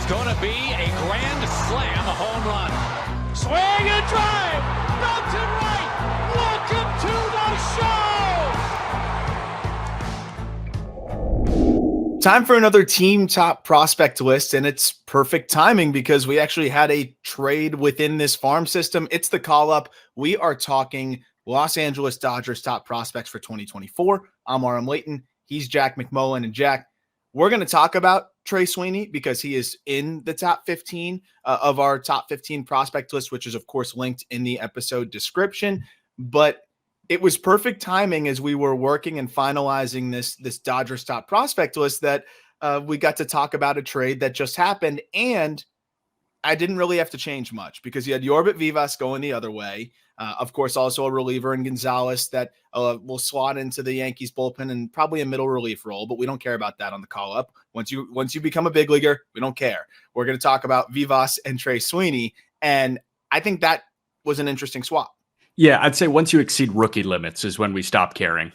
going to be a grand slam home run. Swing and drive. Belton right. Welcome to the show. Time for another team top prospect list, and it's perfect timing because we actually had a trade within this farm system. It's the call up. We are talking Los Angeles Dodgers top prospects for 2024. I'm RM Layton. He's Jack McMullen. And Jack, we're going to talk about Trey Sweeny because he is in the top 15 of our top 15 prospect list, which is, of course, linked in the episode description. But it was perfect timing as we were working and finalizing this Dodgers top prospect list that we got to talk about a trade that just happened. And I didn't really have to change much because you had Yorbit Vivas going the other way. Of course, also a reliever in Gonzalez that will slot into the Yankees bullpen and probably a middle relief role, but we don't care about that on the call up. Once you become a big leaguer, we don't care. We're going to talk about Vivas and Trey Sweeny. And I think that was an interesting swap. Yeah, I'd say once you exceed rookie limits is when we stop caring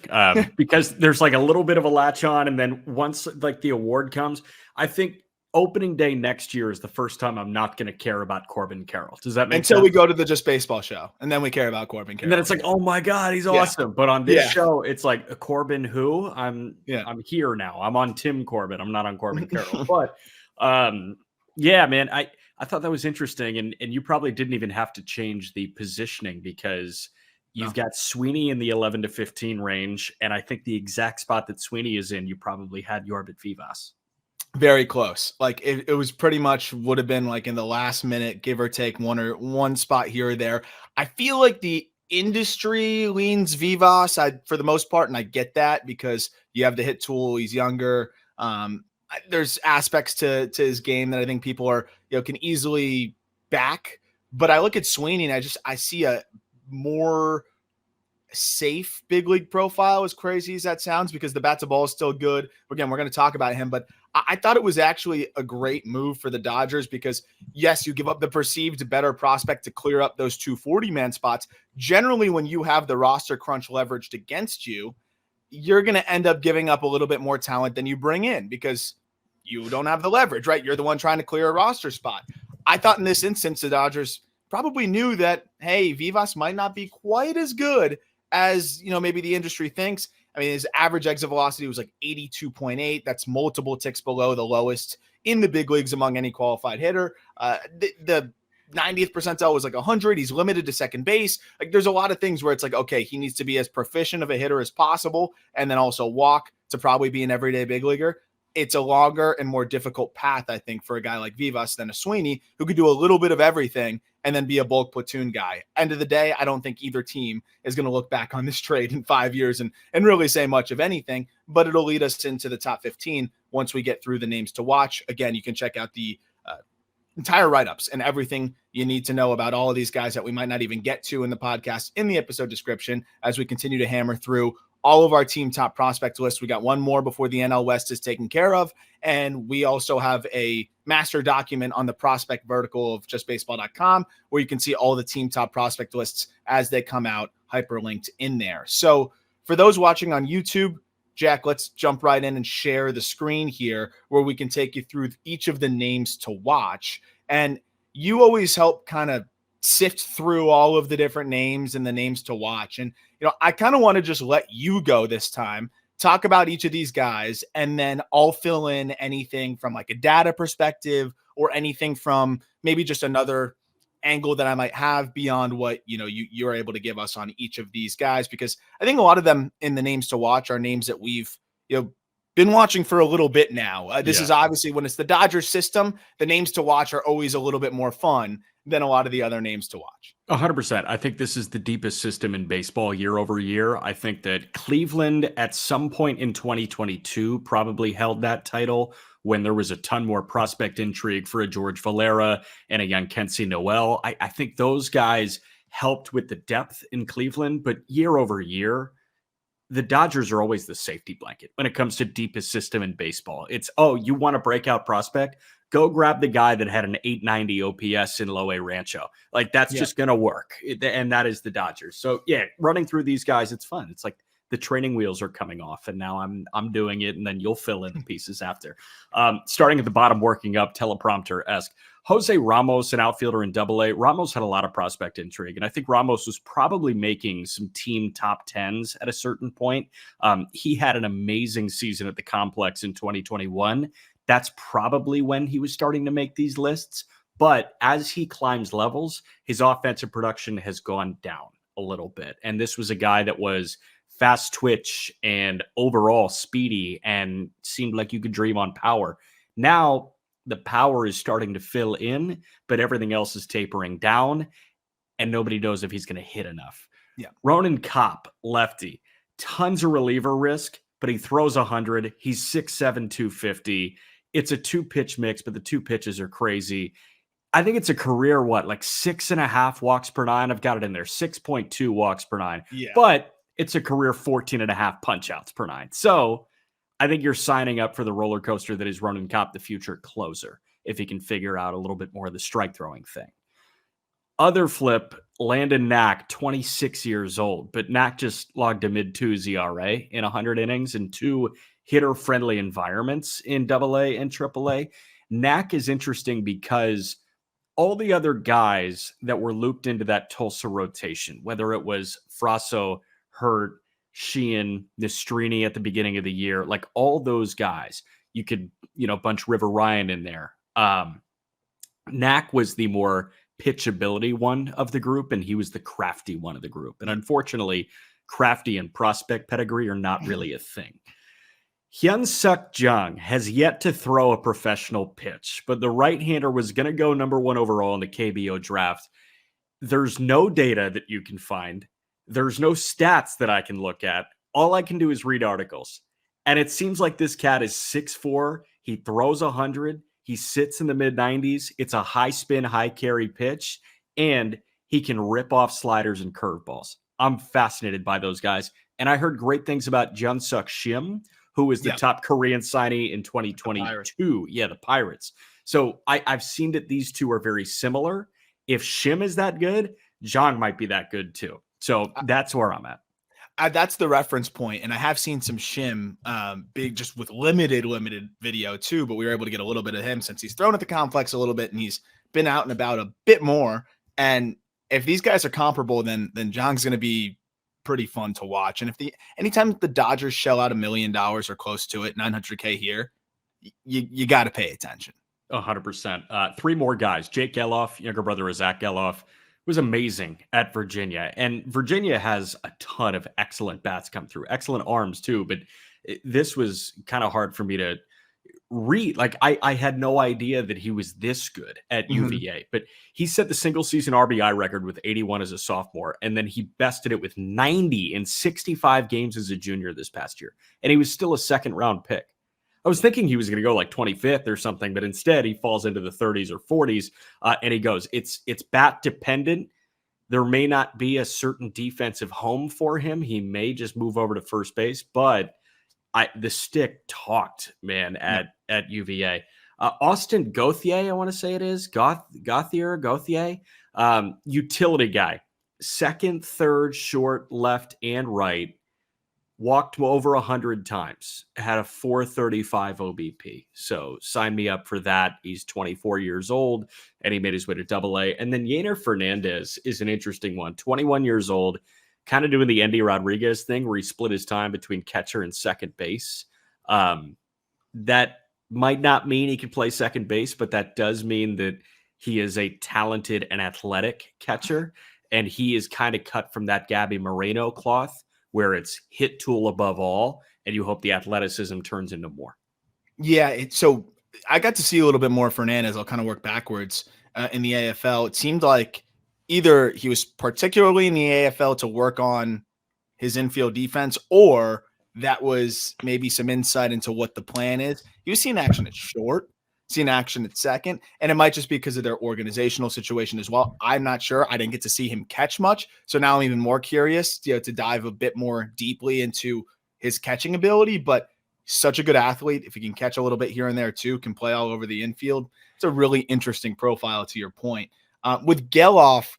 because there's like a little bit of a latch on. And then once like the award comes, I think opening day next year is the first time I'm not going to care about Corbin Carroll. Does that make sense? Until we go to the Just Baseball show, and then we care about Corbin Carroll. And then it's like, oh my God, he's awesome. But on this show, it's like Corbin who? I'm here now. I'm on Tim Corbin. I'm not on Corbin Carroll. But yeah, man, I thought that was interesting. And you probably didn't even have to change the positioning because you've got Sweeny in the 11 to 15 range. And I think the exact spot that Sweeny is in, you probably had Yorbit Vivas. Very close. Like it was pretty much would have been like in the last minute, give or take one spot here or there. I feel like the industry leans Vivas for the most part. And I get that because you have the hit tool. He's younger. There's aspects to his game that I think people are, can easily back, but I look at Sweeny and I see a more safe big league profile, as crazy as that sounds, because the bat to ball is still good. Again, we're going to talk about him, but I thought it was actually a great move for the Dodgers because yes, you give up the perceived better prospect to clear up those 240-man spots. Generally, when you have the roster crunch leveraged against you, you're going to end up giving up a little bit more talent than you bring in because you don't have the leverage, right? You're the one trying to clear a roster spot. I thought in this instance, the Dodgers probably knew that, hey, Vivas might not be quite as good as, maybe the industry thinks. I mean, his average exit velocity was like 82.8. That's multiple ticks below the lowest in the big leagues among any qualified hitter. The 90th percentile was like 100. He's limited to second base. Like there's a lot of things where it's like, okay, he needs to be as proficient of a hitter as possible and then also walk to probably be an everyday big leaguer. It's a longer and more difficult path, I think, for a guy like Vivas than a Sweeny who could do a little bit of everything and then be a bulk platoon guy. End of the day, I don't think either team is going to look back on this trade in 5 years and really say much of anything, but it'll lead us into the top 15 once we get through the names to watch. Again, you can check out the entire write-ups and everything you need to know about all of these guys that we might not even get to in the podcast in the episode description as we continue to hammer through all of our team top prospect lists. We got one more before the NL West is taken care of. And we also have a master document on the prospect vertical of justbaseball.com where you can see all the team top prospect lists as they come out hyperlinked in there. So for those watching on YouTube, Jack, let's jump right in and share the screen here where we can take you through each of the names to watch. And you always help kind of sift through all of the different names and the names to watch. And, I kind of want to just let you go this time, talk about each of these guys, and then I'll fill in anything from like a data perspective or anything from maybe just another angle that I might have beyond what, you're able to give us on each of these guys, because I think a lot of them in the names to watch are names that we've, been watching for a little bit now. This is obviously when it's the Dodgers system, the names to watch are always a little bit more fun than a lot of the other names to watch. 100%. I think this is the deepest system in baseball year over year. I think that Cleveland at some point in 2022 probably held that title when there was a ton more prospect intrigue for a George Valera and a young Kenzie Noel. I think those guys helped with the depth in Cleveland, but year over year, the Dodgers are always the safety blanket when it comes to deepest system in baseball. It's, you want a breakout prospect? Go grab the guy that had an 890 OPS in Loe Rancho. Like that's just going to work. And that is the Dodgers. So yeah, running through these guys, it's fun. It's like the training wheels are coming off, and now I'm doing it, and then you'll fill in the pieces after. Starting at the bottom, working up, teleprompter-esque. Jose Ramos, an outfielder in Double-A. Ramos had a lot of prospect intrigue, and I think Ramos was probably making some team top 10s at a certain point. He had an amazing season at the complex in 2021. That's probably when he was starting to make these lists. But as he climbs levels, his offensive production has gone down a little bit. And this was a guy that was fast twitch and overall speedy and seemed like you could dream on power. Now, the power is starting to fill in, but everything else is tapering down, and nobody knows if he's going to hit enough. Yeah. Ronan Kopp, lefty, tons of reliever risk, but he throws 100. He's 6'7", 250. It's a 2-pitch mix, but the 2 pitches are crazy. I think it's a career, like 6.5 walks per 9. I've got it in there, 6.2 walks per 9. Yeah. But it's a career 14.5 punch outs per 9. So I think you're signing up for the roller coaster that is Ronan Kopp, the future closer, if he can figure out a little bit more of the strike throwing thing. Other flip, Landon Knack, 26 years old, but Knack just logged a mid-2s ERA in 100 innings in 2 hitter-friendly environments in Double-A and Triple-A. Knack is interesting because all the other guys that were looped into that Tulsa rotation, whether it was Froso, Hurt, Sheehan, Nastrini at the beginning of the year, like all those guys, you could, bunch River Ryan in there. Knack was the more pitchability one of the group, and he was the crafty one of the group. And unfortunately, crafty and prospect pedigree are not really a thing. Hyun-Suk Jung has yet to throw a professional pitch, but the right-hander was going to go number 1 overall in the KBO draft. There's no data that you can find. There's no stats that I can look at. All I can do is read articles. And it seems like this cat is 6'4". He throws 100. He sits in the mid-90s. It's a high-spin, high-carry pitch. And he can rip off sliders and curveballs. I'm fascinated by those guys. And I heard great things about Jun-Suk Shim, who was the top Korean signee in 2022. The Pirates. So I've seen that these two are very similar. If Shim is that good, Jung might be that good too. So that's where I'm at. That's the reference point. And I have seen some Shim big, just with limited video too, but we were able to get a little bit of him since he's thrown at the complex a little bit and he's been out and about a bit more. And if these guys are comparable, then Jung's going to be pretty fun to watch. And anytime the Dodgers shell out $1 million or close to it, 900K here, you got to pay attention. 100%. 3 more guys. Jake Geloff, younger brother of Zach Geloff, was amazing at Virginia. And Virginia has a ton of excellent bats come through, excellent arms too. But this was kind of hard for me to read. Like I had no idea that he was this good at UVA, but he set the single season RBI record with 81 as a sophomore. And then he bested it with 90 in 65 games as a junior this past year. And he was still a 2nd round pick. I was thinking he was going to go like 25th or something, but instead he falls into the 30s or 40s and he goes, it's bat dependent. There may not be a certain defensive home for him. He may just move over to first base, but the stick talked, man, at UVA. Austin Gauthier, I want to say it is. Gauthier. Utility guy. 2nd, 3rd, short, left, and right. Walked over 100 times. Had a 435 OBP. So sign me up for that. He's 24 years old, and he made his way to Double-A. And then Yeiner Fernandez is an interesting one. 21 years old. Kind of doing the Andy Rodriguez thing where he split his time between catcher and second base. That might not mean he can play second base, but that does mean that he is a talented and athletic catcher. And he is kind of cut from that Gabby Moreno cloth where it's hit tool above all, and you hope the athleticism turns into more. Yeah, so I got to see a little bit more Fernandez. I'll kind of work backwards in the AFL. It seemed like either he was particularly in the AFL to work on his infield defense, or that was maybe some insight into what the plan is. He was seeing action at short, seeing action at second, and it might just be because of their organizational situation as well. I'm not sure. I didn't get to see him catch much, so now I'm even more curious, to dive a bit more deeply into his catching ability, but such a good athlete. If he can catch a little bit here and there too, can play all over the infield. It's a really interesting profile to your point. With Geloff,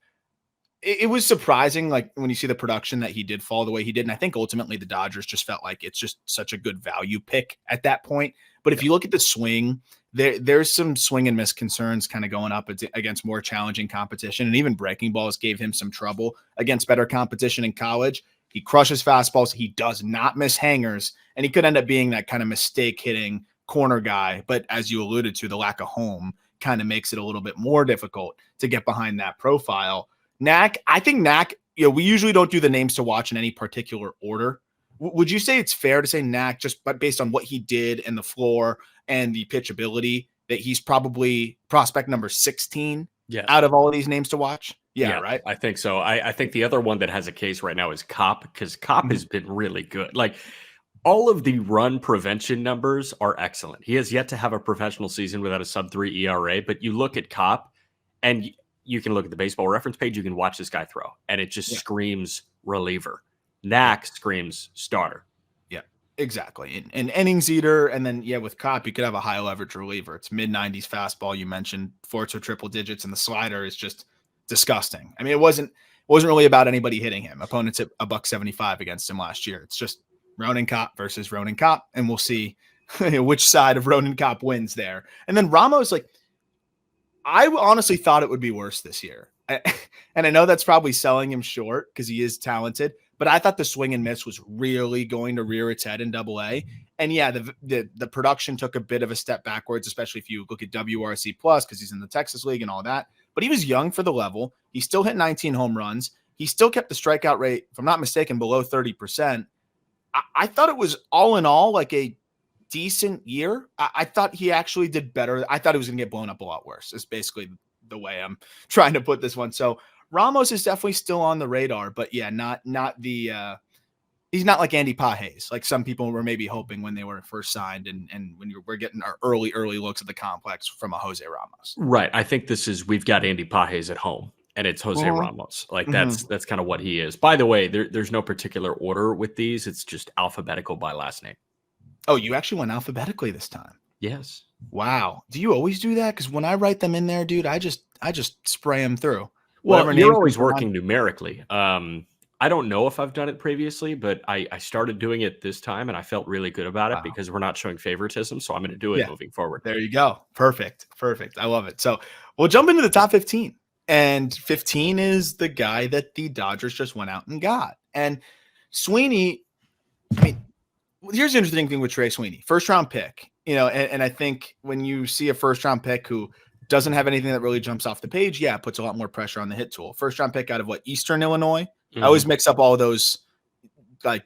it was surprising, like when you see the production that he did fall the way he did. And I think ultimately the Dodgers just felt like it's just such a good value pick at that point. But if you look at the swing, there's some swing and miss concerns kind of going up against more challenging competition. And even breaking balls gave him some trouble against better competition in college. He crushes fastballs. He does not miss hangers. And he could end up being that kind of mistake hitting corner guy. But as you alluded to, the lack of home kind of makes it a little bit more difficult to get behind that profile. Knack, I think Knack, we usually don't do the names to watch in any particular order. Would you say it's fair to say Knack, just based on what he did and the floor and the pitchability, that he's probably prospect number 16 out of all of these names to watch? Yeah, right? I think so. I think the other one that has a case right now is Kopp, because Kopp has been really good. Like, all of the run prevention numbers are excellent. He has yet to have a professional season without a sub-3 ERA, but you look at Kopp, and you can look at the baseball reference page, you can watch this guy throw, and it just screams reliever. Knack screams starter. Yeah, exactly. And innings eater, and then, with Kopp, you could have a high leverage reliever. It's mid-90s fastball. You mentioned forts or triple digits, and the slider is just disgusting. I mean, it wasn't really about anybody hitting him. Opponents hit $175 against him last year. It's just Ronin Kopp versus Ronin Kopp, and we'll see which side of Ronin Kopp wins there. And then Ramos, I honestly thought it would be worse this year. And I know that's probably selling him short because he is talented, but I thought the swing and miss was really going to rear its head in Double-A. And the production took a bit of a step backwards, especially if you look at WRC plus, because he's in the Texas League and all that. But he was young for the level. He still hit 19 home runs. He still kept the strikeout rate, if I'm not mistaken, below 30%. I thought it was all in all like a decent year. I thought he actually did better. I thought he was going to get blown up a lot worse. It's basically the way I'm trying to put this one. So Ramos is definitely still on the radar, but not the he's not like Andy Pages, like some people were maybe hoping when they were first signed and when we're getting our early looks at the complex from a Jose Ramos. Right. I think we've got Andy Pages at home, and it's Jose Ramos. Like that's kind of what he is. By the way, there's no particular order with these. It's just alphabetical by last name. Oh, you actually went alphabetically this time. Yes. Wow. Do you always do that? Because when I write them in there, dude, I just spray them through. Well, you're always working numerically. I don't know if I've done it previously, but I started doing it this time, and I felt really good about it because we're not showing favoritism. So I'm going to do it moving forward. There you go. Perfect. I love it. So we'll jump into the top 15. And 15 is the guy that the Dodgers just went out and got. And Sweeny, I mean, here's the interesting thing with Trey Sweeny. First round pick, and I think when you see a first round pick who doesn't have anything that really jumps off the page, it puts a lot more pressure on the hit tool. First round pick out of Eastern Illinois. I always mix up all of those like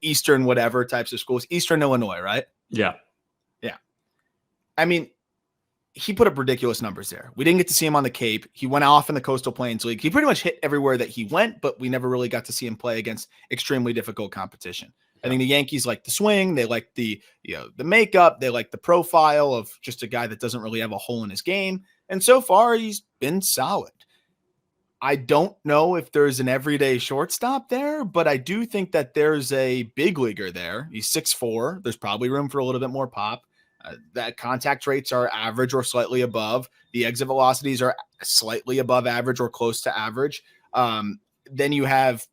Eastern whatever types of schools. Eastern Illinois, right? Yeah. I mean, he put up ridiculous numbers there. We didn't get to see him on the Cape. He went off in the Coastal Plains League. He pretty much hit everywhere that he went, but we never really got to see him play against extremely difficult competition. I think the Yankees like the swing. They like the makeup. They like the profile of just a guy that doesn't really have a hole in his game. And so far, he's been solid. I don't know if there's an everyday shortstop there, but I do think that there's a big leaguer there. He's 6'4". There's probably room for a little bit more pop. That contact rates are average or slightly above. The exit velocities are slightly above average or close to average. Then you have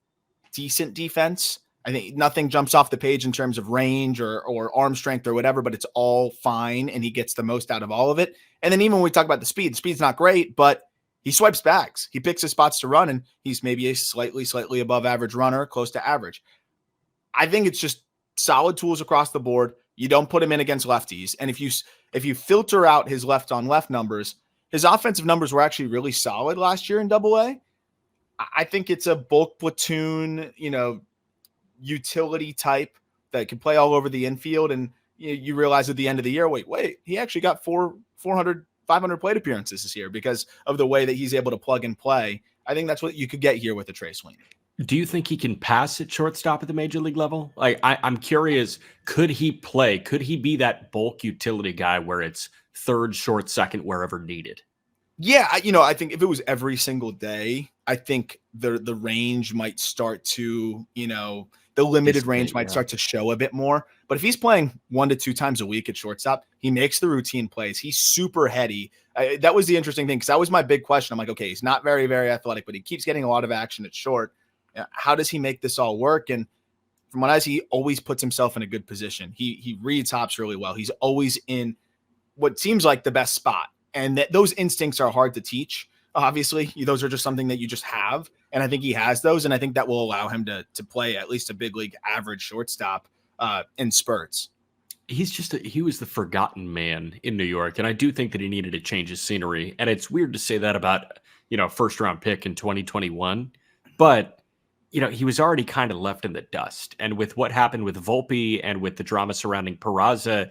decent defense. I think nothing jumps off the page in terms of range or arm strength or whatever, but it's all fine, and he gets the most out of all of it. And then even when we talk about the speed's not great, but he swipes bags. He picks his spots to run, and he's maybe a slightly above average runner, close to average. I think it's just solid tools across the board. You don't put him in against lefties. And if you filter out his left on left numbers, his offensive numbers were actually really solid last year in Double-A. I think it's a bulk platoon, utility type that can play all over the infield. And you realize at the end of the year, wait, he actually got 400, 500 plate appearances this year because of the way that he's able to plug and play. I think that's what you could get here with a Trey Sweeny. Do you think he can pass at shortstop at the major league level? Like, I'm curious, could he play? Could he be that bulk utility guy where it's third, short, second, wherever needed? Yeah, I think if it was every single day, I think the range might start to, the limited Display, range might start to show a bit more. But if he's playing 1 to 2 times a week at shortstop, he makes the routine plays. He's super heady. That was the interesting thing, because that was my big question. I'm like, okay, he's not very, very athletic, but he keeps getting a lot of action at short. How does he make this all work? And from what I see, he always puts himself in a good position. He reads hops really well. He's always in what seems like the best spot. And those instincts are hard to teach. Obviously, those are just something that you just have. And I think he has those. And I think that will allow him to play at least a big league average shortstop in spurts. He was the forgotten man in New York. And I do think that he needed to change his scenery. And it's weird to say that about, first round pick in 2021, but he was already kind of left in the dust. And with what happened with Volpe and with the drama surrounding Peraza,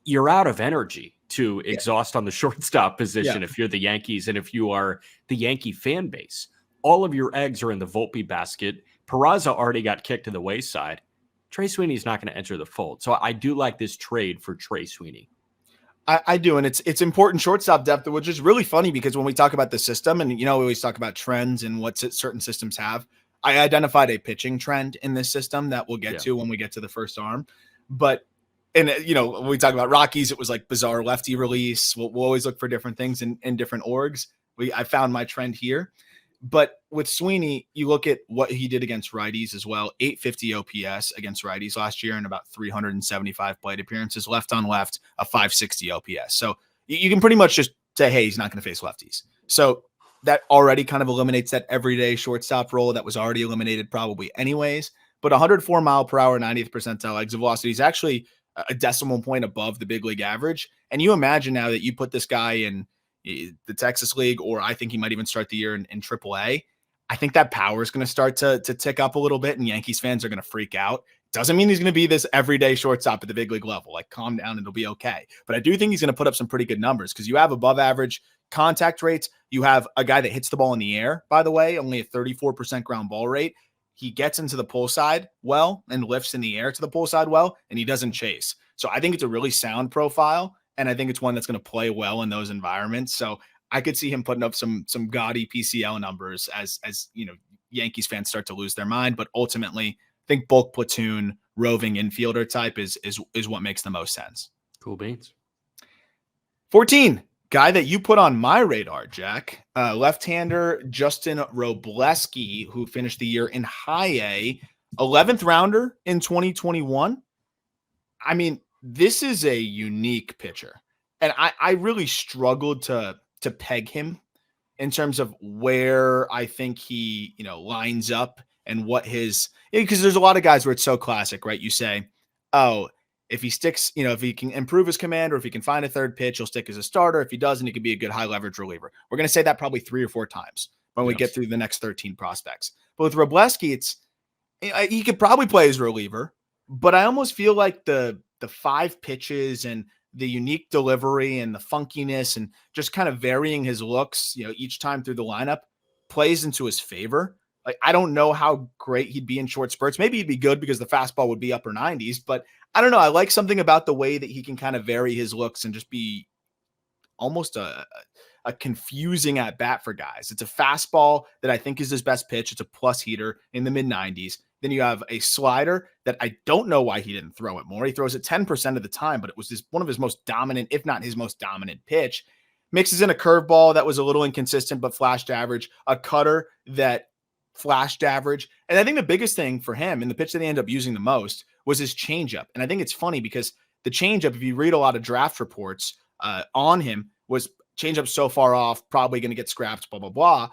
you're out of energy to exhaust on the shortstop position if you're the Yankees and if you are the Yankee fan base. All of your eggs are in the Volpe basket. Peraza already got kicked to the wayside. Trey Sweeney is not going to enter the fold. So I do like this trade for Trey Sweeney. I do, and it's important shortstop depth, which is really funny because when we talk about the system, and we always talk about trends and what certain systems have, I identified a pitching trend in this system that we'll get to when we get to the first arm. But when we talk about Rockies, it was like bizarre lefty release. We'll always look for different things in different orgs. I found my trend here. But with Sweeney, you look at what he did against righties as well. 850 OPS against righties last year and about 375 plate appearances. Left on left, a 560 OPS. So you can pretty much just say, hey, he's not going to face lefties. So that already kind of eliminates that everyday shortstop role that was already eliminated probably anyways. But 104 mile per hour, 90th percentile exit velocity is actually a decimal point above the big league average. And you imagine now that you put this guy in the Texas League, or I think he might even start the year in AAA. I think that power is going to start to tick up a little bit, and Yankees fans are going to freak out. Doesn't mean he's going to be this everyday shortstop at the big league level. Like, calm down, it'll be okay. But I do think he's going to put up some pretty good numbers because you have above average contact rates. You have a guy that hits the ball in the air, by the way, only a 34% ground ball rate. He gets into the pull side well and lifts in the air to the pull side well, and he doesn't chase. So I think it's a really sound profile. And I think it's one that's going to play well in those environments. So I could see him putting up some gaudy PCL numbers as Yankees fans start to lose their mind. But ultimately, I think bulk platoon roving infielder type is what makes the most sense. Cool beans. 14, guy that you put on my radar, Jack, left-hander Justin Robleski, who finished the year in high A, 11th rounder in 2021. I mean, this is a unique pitcher, and I really struggled to peg him in terms of where I think he, lines up and what his, because there's a lot of guys where it's so classic, right? You say, oh, if he sticks, if he can improve his command or if he can find a third pitch, he'll stick as a starter. If he doesn't, he could be a good high leverage reliever. We're going to say that probably 3 or 4 times when we get through the next 13 prospects. But with Robleski, he could probably play as reliever, but I almost feel like the 5 pitches and the unique delivery and the funkiness and just kind of varying his looks, each time through the lineup plays into his favor. Like, I don't know how great he'd be in short spurts. Maybe he'd be good because the fastball would be upper 90s, but I don't know. I like something about the way that he can kind of vary his looks and just be almost a confusing at bat for guys. It's a fastball that I think is his best pitch. It's a plus heater in the mid 90s. Then you have a slider that I don't know why he didn't throw it more. He throws it 10% of the time, but it was one of his most dominant, if not his most dominant pitch. Mixes in a curveball that was a little inconsistent, but flashed average, a cutter that flashed average. And I think the biggest thing for him and the pitch that he ended up using the most was his changeup. And I think it's funny because the changeup, if you read a lot of draft reports on him, was changeup so far off, probably going to get scrapped, blah, blah, blah.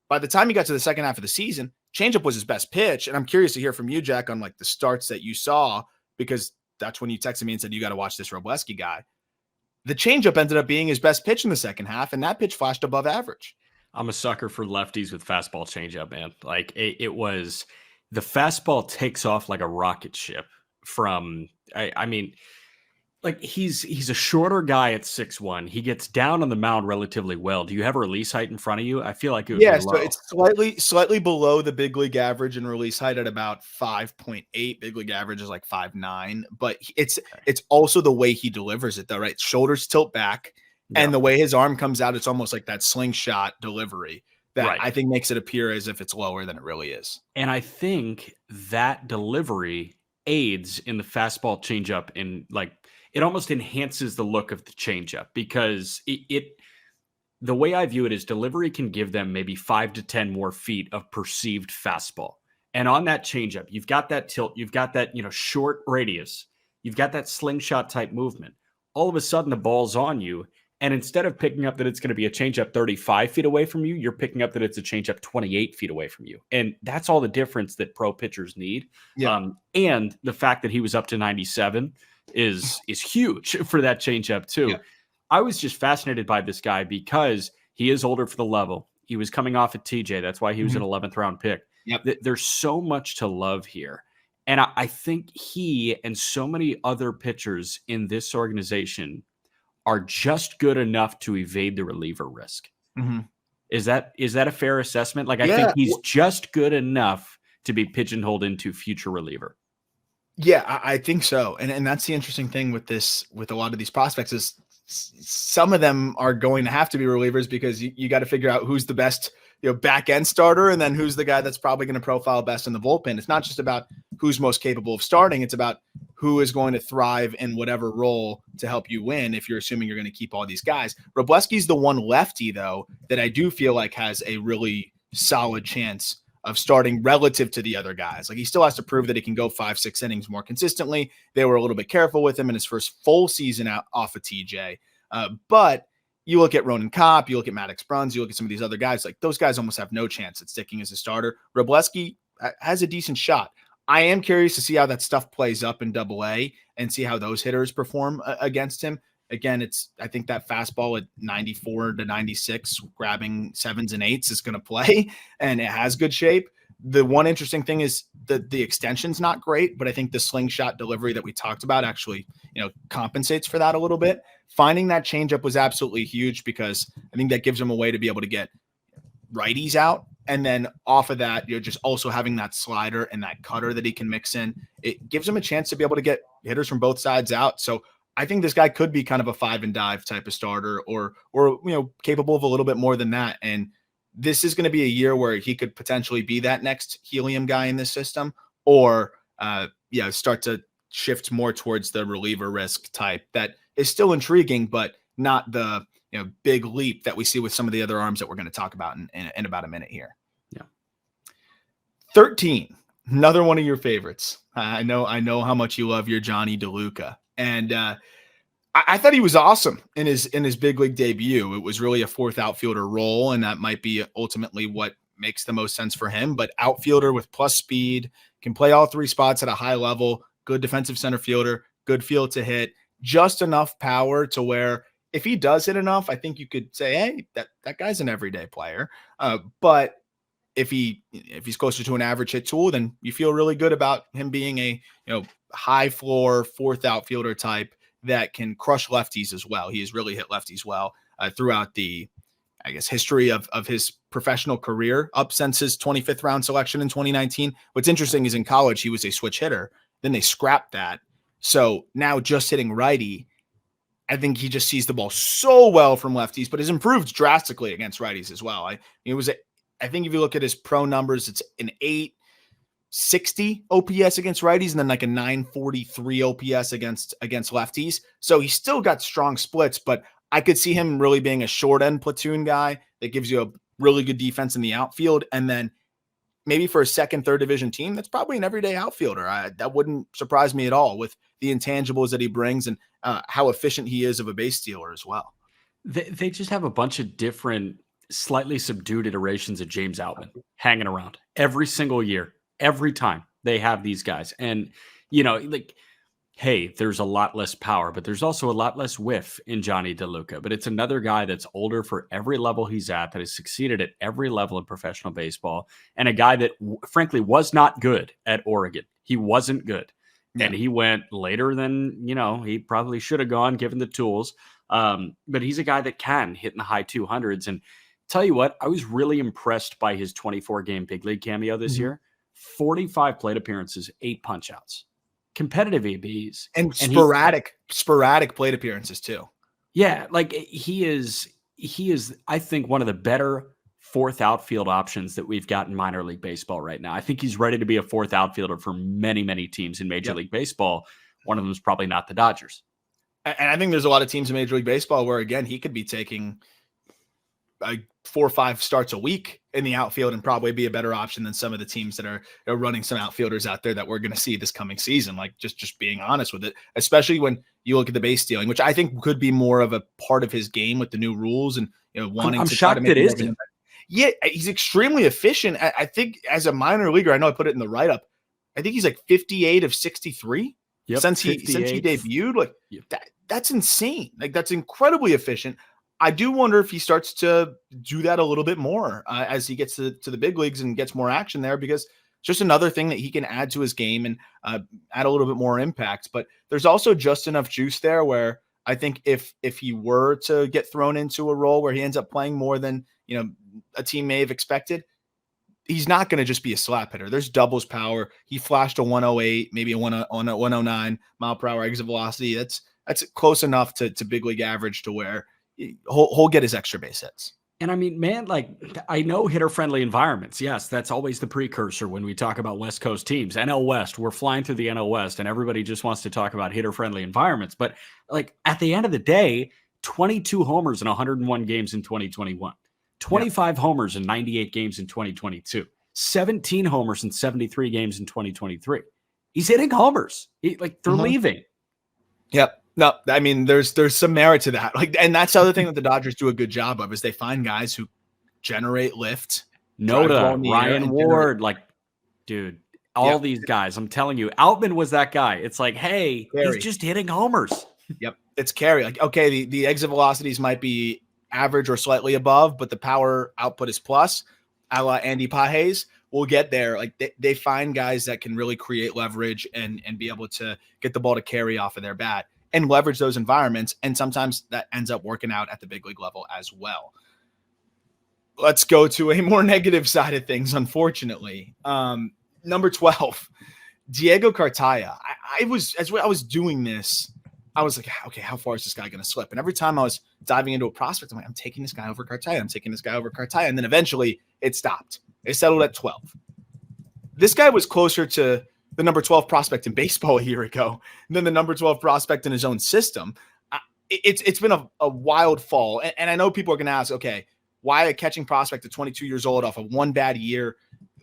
By the time he got to the second half of the season, changeup was his best pitch. And I'm curious to hear from you, Jack, on like the starts that you saw, because that's when you texted me and said, you got to watch this Robleski guy. The changeup ended up being his best pitch in the second half, and that pitch flashed above average. I'm a sucker for lefties with fastball changeup, man. Like it was, the fastball takes off like a rocket ship from, I mean, like he's a shorter guy at 6'1". He gets down on the mound relatively well. Do you have a release height in front of you? I feel like it was low. So it's slightly below the big league average in release height at about 5.8. Big league average is like 5'9", but it's also the way he delivers it though, right? Shoulders tilt back and the way his arm comes out, it's almost like that slingshot delivery that Right. I think makes it appear as if it's lower than it really is. And I think that delivery aids in the fastball changeup, and like it almost enhances the look of the changeup because the way I view it is delivery can give them maybe 5 to 10 more feet of perceived fastball. And on that changeup, you've got that tilt, you've got that, short radius, you've got that slingshot type movement. All of a sudden the ball's on you. And instead of picking up that it's going to be a changeup 35 feet away from you, you're picking up that it's a changeup 28 feet away from you. And that's all the difference that pro pitchers need. Yeah. And the fact that he was up to 97 is huge for that changeup too. Yeah. I was just fascinated by this guy because he is older for the level. He was coming off at TJ. That's why he was an 11th round pick. Yep. There's so much to love here. And I think he and so many other pitchers in this organization are just good enough to evade the reliever risk. Mm-hmm. Is that a fair assessment? Like, I think he's just good enough to be pigeonholed into future reliever. Yeah, I think so. And that's the interesting thing with a lot of these prospects is some of them are going to have to be relievers because you got to figure out who's the best, back end starter, and then who's the guy that's probably going to profile best in the bullpen. It's not just about who's most capable of starting. It's about who is going to thrive in whatever role to help you win if you're assuming you're going to keep all these guys. Robleski's the one lefty, though, that I do feel like has a really solid chance of starting relative to the other guys. Like, he still has to prove that he can go 5-6 innings more consistently. They were a little bit careful with him in his first full season out off of TJ. But you look at Ronan Kopp, you look at Maddix Bruns, you look at some of these other guys, like those guys almost have no chance at sticking as a starter. Robleski has a decent shot. I am curious to see how that stuff plays up in Double-A and see how those hitters perform against him. Again, I think that fastball at 94 to 96, grabbing 7s and 8s is going to play, and it has good shape. The one interesting thing is the extension's not great, but I think the slingshot delivery that we talked about actually, compensates for that a little bit. Finding that changeup was absolutely huge because I think that gives him a way to be able to get righties out. And then off of that, just also having that slider and that cutter that he can mix in, it gives him a chance to be able to get hitters from both sides out. So I think this guy could be kind of a 5 and dive type of starter or capable of a little bit more than that. And this is going to be a year where he could potentially be that next helium guy in this system or start to shift more towards the reliever risk type that is still intriguing, but not the big leap that we see with some of the other arms that we're going to talk about in about a minute here. Yeah. 13, another one of your favorites. I know how much you love your Johnny DeLuca. And I thought he was awesome in his big league debut. It was really a fourth outfielder role, and that might be ultimately what makes the most sense for him. But outfielder with plus speed, can play all three spots at a high level, good defensive center fielder, good field to hit, just enough power to where if he does hit enough, I think you could say, hey, that guy's an everyday player. But if he's closer to an average hit tool, then you feel really good about him being a high floor fourth outfielder type that can crush lefties as well. He has really hit lefties well throughout the, history of his professional career up since his 25th round selection in 2019. What's interesting is in college, he was a switch hitter. Then they scrapped that. So now just hitting righty, I think he just sees the ball so well from lefties, but has improved drastically against righties as well. I think if you look at his pro numbers, it's an 860 OPS against righties and then like a 943 OPS against lefties. So he's still got strong splits, but I could see him really being a short end platoon guy that gives you a really good defense in the outfield. And then maybe for a second, third division team, that's probably an everyday outfielder. That wouldn't surprise me at all with the intangibles that he brings and how efficient he is of a base stealer as well. They just have a bunch of different, slightly subdued iterations of James Outman hanging around every single year. Every time they have these guys. And, hey, there's a lot less power, but there's also a lot less whiff in Johnny DeLuca. But it's another guy that's older for every level he's at, that has succeeded at every level of professional baseball, and a guy that, frankly, was not good at Oregon. He wasn't good. Yeah. And he went later than, he probably should have gone given the tools. But he's a guy that can hit in the high 200s. And tell you what, I was really impressed by his 24-game big league cameo this year. 45 plate appearances, 8 punch outs, competitive ABs, and sporadic plate appearances too. Yeah. Like he is, I think, one of the better fourth outfield options that we've got in minor league baseball right now. I think he's ready to be a fourth outfielder for many, many teams in Major League Baseball. One of them is probably not the Dodgers. And I think there's a lot of teams in Major League Baseball where, again, he could be taking 4 or 5 starts a week in the outfield and probably be a better option than some of the teams that are running some outfielders out there that we're going to see this coming season. Like just being honest with it, especially when you look at the base stealing, which I think could be more of a part of his game with the new rules and wanting I'm to shocked try to make it isn't. Yeah, he's extremely efficient. I think as a minor leaguer, I know I put it in the write-up, I think he's like 58 of 63 since he debuted. Like that's insane. Like that's incredibly efficient. I do wonder if he starts to do that a little bit more as he gets to the big leagues and gets more action there, because it's just another thing that he can add to his game and add a little bit more impact. But there's also just enough juice there where I think if he were to get thrown into a role where he ends up playing more than a team may have expected, he's not going to just be a slap hitter. There's doubles power. He flashed a 108, maybe a 109 mile per hour exit velocity. That's close enough to big league average to where he'll get his extra base hits. And I mean, man, like I know hitter-friendly environments. Yes, that's always the precursor when we talk about West Coast teams. NL West, we're flying through the NL West, and everybody just wants to talk about hitter-friendly environments. But like at the end of the day, 22 homers in 101 games in 2021, 25 homers in 98 games in 2022, 17 homers in 73 games in 2023. He's hitting homers. They're leaving. Yep. No, I mean, there's some merit to that. And that's the other thing that the Dodgers do a good job of is they find guys who generate lift. Noda, Ryan Ward, dude, all these guys. I'm telling you, Outman was that guy. It's like, hey, he's just hitting homers. Yep, it's carry. Like, okay, the exit velocities might be average or slightly above, but the power output is plus. A la Andy Pages, we'll get there. Like they find guys that can really create leverage and be able to get the ball to carry off of their bat and leverage those environments. And sometimes that ends up working out at the big league level as well. Let's go to a more negative side of things, unfortunately. Number 12, Diego Cartaya. As I was doing this, I was like, okay, how far is this guy going to slip? And every time I was diving into a prospect, I'm like, I'm taking this guy over Cartaya. I'm taking this guy over Cartaya. And then eventually it stopped. It settled at 12. This guy was closer to the number 12 prospect in baseball a year ago than the number 12 prospect in his own system. It's been a wild fall. And I know people are going to ask, okay, why a catching prospect at 22 years old off of one bad year?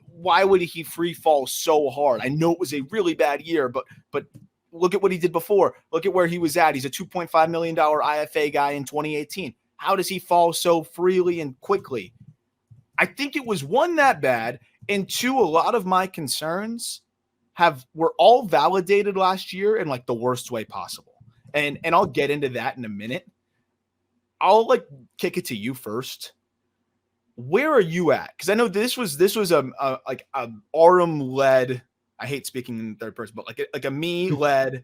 Why would he free fall so hard? I know it was a really bad year, but look at what he did before. Look at where he was at. He's a $2.5 million IFA guy in 2018. How does he fall so freely and quickly? I think it was one, that bad, and two, a lot of my concerns were all validated last year in like the worst way possible. And I'll get into that in a minute. I'll kick it to you first. Where are you at? Because I know this was a Aram led. I hate speaking in third person, but like a me led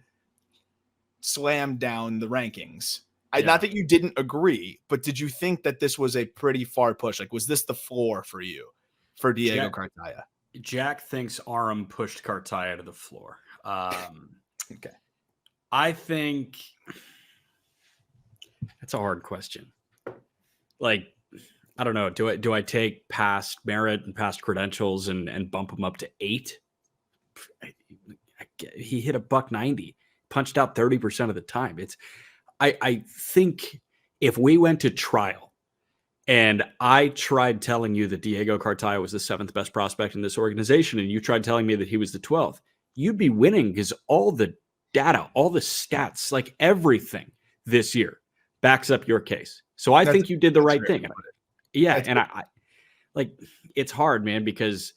slam down the rankings. Not that you didn't agree, but did you think that this was a pretty far push? Like, was this the floor for you for Diego Cartaya? Jack thinks Aram pushed Cartaya to the floor. Okay. I think that's a hard question. I don't know. Do I take past merit and past credentials and bump him up to 8? He hit a $190, punched out 30% of the time. I think if we went to trial and I tried telling you that Diego Cartaya was the 7th best prospect in this organization, and you tried telling me that he was the 12th, you'd be winning because all the data, all the stats, everything this year backs up your case. So I think you did the right thing. Yeah. And I it's hard, man, because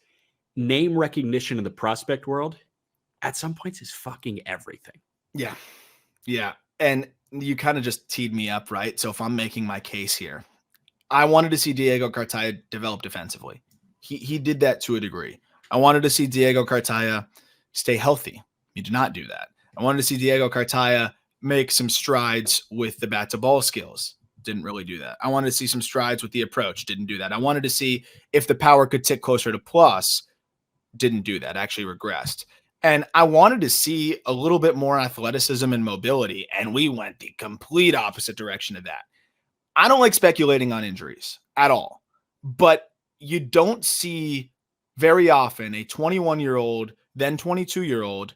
name recognition in the prospect world at some points is fucking everything. Yeah. Yeah. And you kind of just teed me up, right? So if I'm making my case here, I wanted to see Diego Cartaya develop defensively. He did that to a degree. I wanted to see Diego Cartaya stay healthy. He did not do that. I wanted to see Diego Cartaya make some strides with the bat to ball skills. Didn't really do that. I wanted to see some strides with the approach. Didn't do that. I wanted to see if the power could tick closer to plus. Didn't do that. Actually regressed. And I wanted to see a little bit more athleticism and mobility, and we went the complete opposite direction of that. I don't like speculating on injuries at all, but you don't see very often a 21-year-old, then 22-year-old,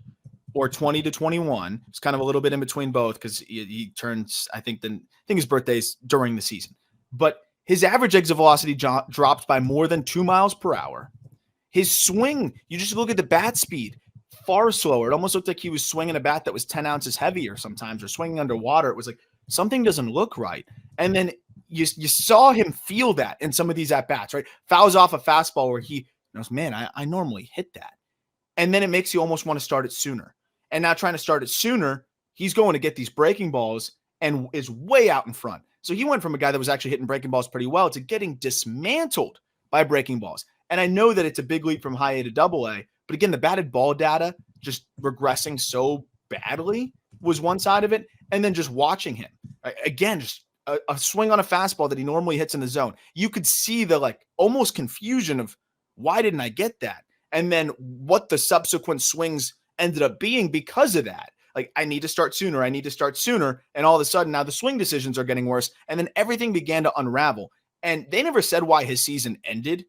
or 20 to 21. It's kind of a little bit in between both because he turns, I think his birthday's during the season. But his average exit velocity dropped by more than 2 miles per hour. His swing, you just look at the bat speed, far slower. It almost looked like he was swinging a bat that was 10 ounces heavier sometimes, or swinging underwater. It was like something doesn't look right. And then you saw him feel that in some of these at-bats, right? Fouls off a fastball where he knows, man, I normally hit that. And then it makes you almost want to start it sooner. And now trying to start it sooner, he's going to get these breaking balls and is way out in front. So he went from a guy that was actually hitting breaking balls pretty well to getting dismantled by breaking balls. And I know that it's a big leap from high A to double A, but again, the batted ball data just regressing so badly was one side of it. And then just watching him, again, just a swing on a fastball that he normally hits in the zone. You could see the almost confusion of why didn't I get that? And then what the subsequent swings ended up being because of that. Like, I need to start sooner. I need to start sooner. And all of a sudden now the swing decisions are getting worse. And then everything began to unravel. And they never said why his season ended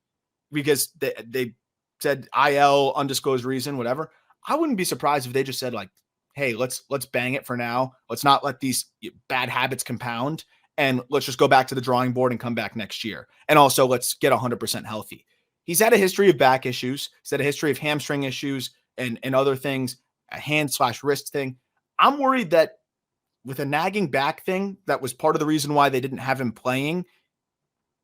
because they said IL, undisclosed reason, whatever. I wouldn't be surprised if they just said hey, let's bang it for now. Let's not let these bad habits compound. And let's just go back to the drawing board and come back next year. And also let's get 100% healthy. He's had a history of back issues. He's had a history of hamstring issues and other things, a hand/wrist thing. I'm worried that with a nagging back thing, that was part of the reason why they didn't have him playing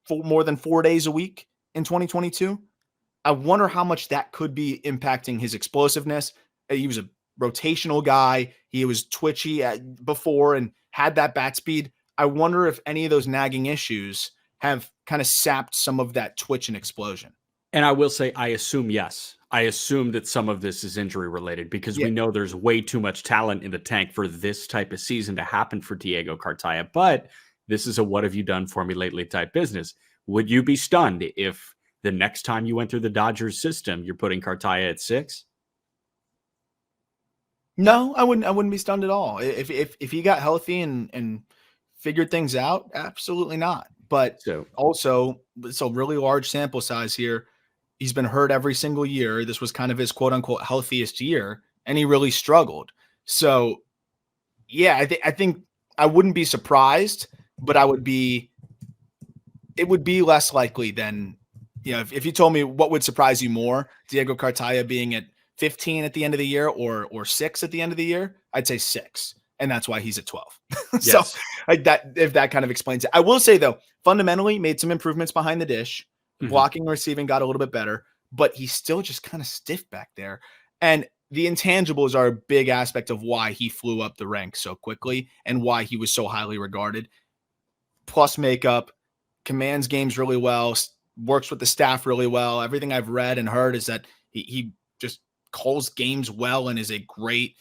for more than 4 days a week in 2022. I wonder how much that could be impacting his explosiveness. He was a rotational guy. He was twitchy before and had that bat speed. I wonder if any of those nagging issues have kind of sapped some of that twitch and explosion. And I will say, I assume yes. I assume that some of this is injury related because we know there's way too much talent in the tank for this type of season to happen for Diego Cartaya. But this is a what have you done for me lately type business. Would you be stunned if the next time you went through the Dodgers system, you're putting Cartaya at 6? No, I wouldn't be stunned at all. If he got healthy and figured things out, absolutely not. But also, it's a really large sample size here. He's been hurt every single year. This was kind of his quote unquote healthiest year, and he really struggled. So, yeah, I think I wouldn't be surprised, but it would be less likely than, if you told me what would surprise you more, Diego Cartaya being at 15 at the end of the year or 6 at the end of the year, I'd say 6. And that's why he's at 12. Yes. So if that kind of explains it. I will say though, fundamentally made some improvements behind the dish. Blocking and receiving got a little bit better, but he's still just kind of stiff back there. And the intangibles are a big aspect of why he flew up the ranks so quickly and why he was so highly regarded. Plus makeup, commands games really well, works with the staff really well. Everything I've read and heard is that he just calls games well and is a great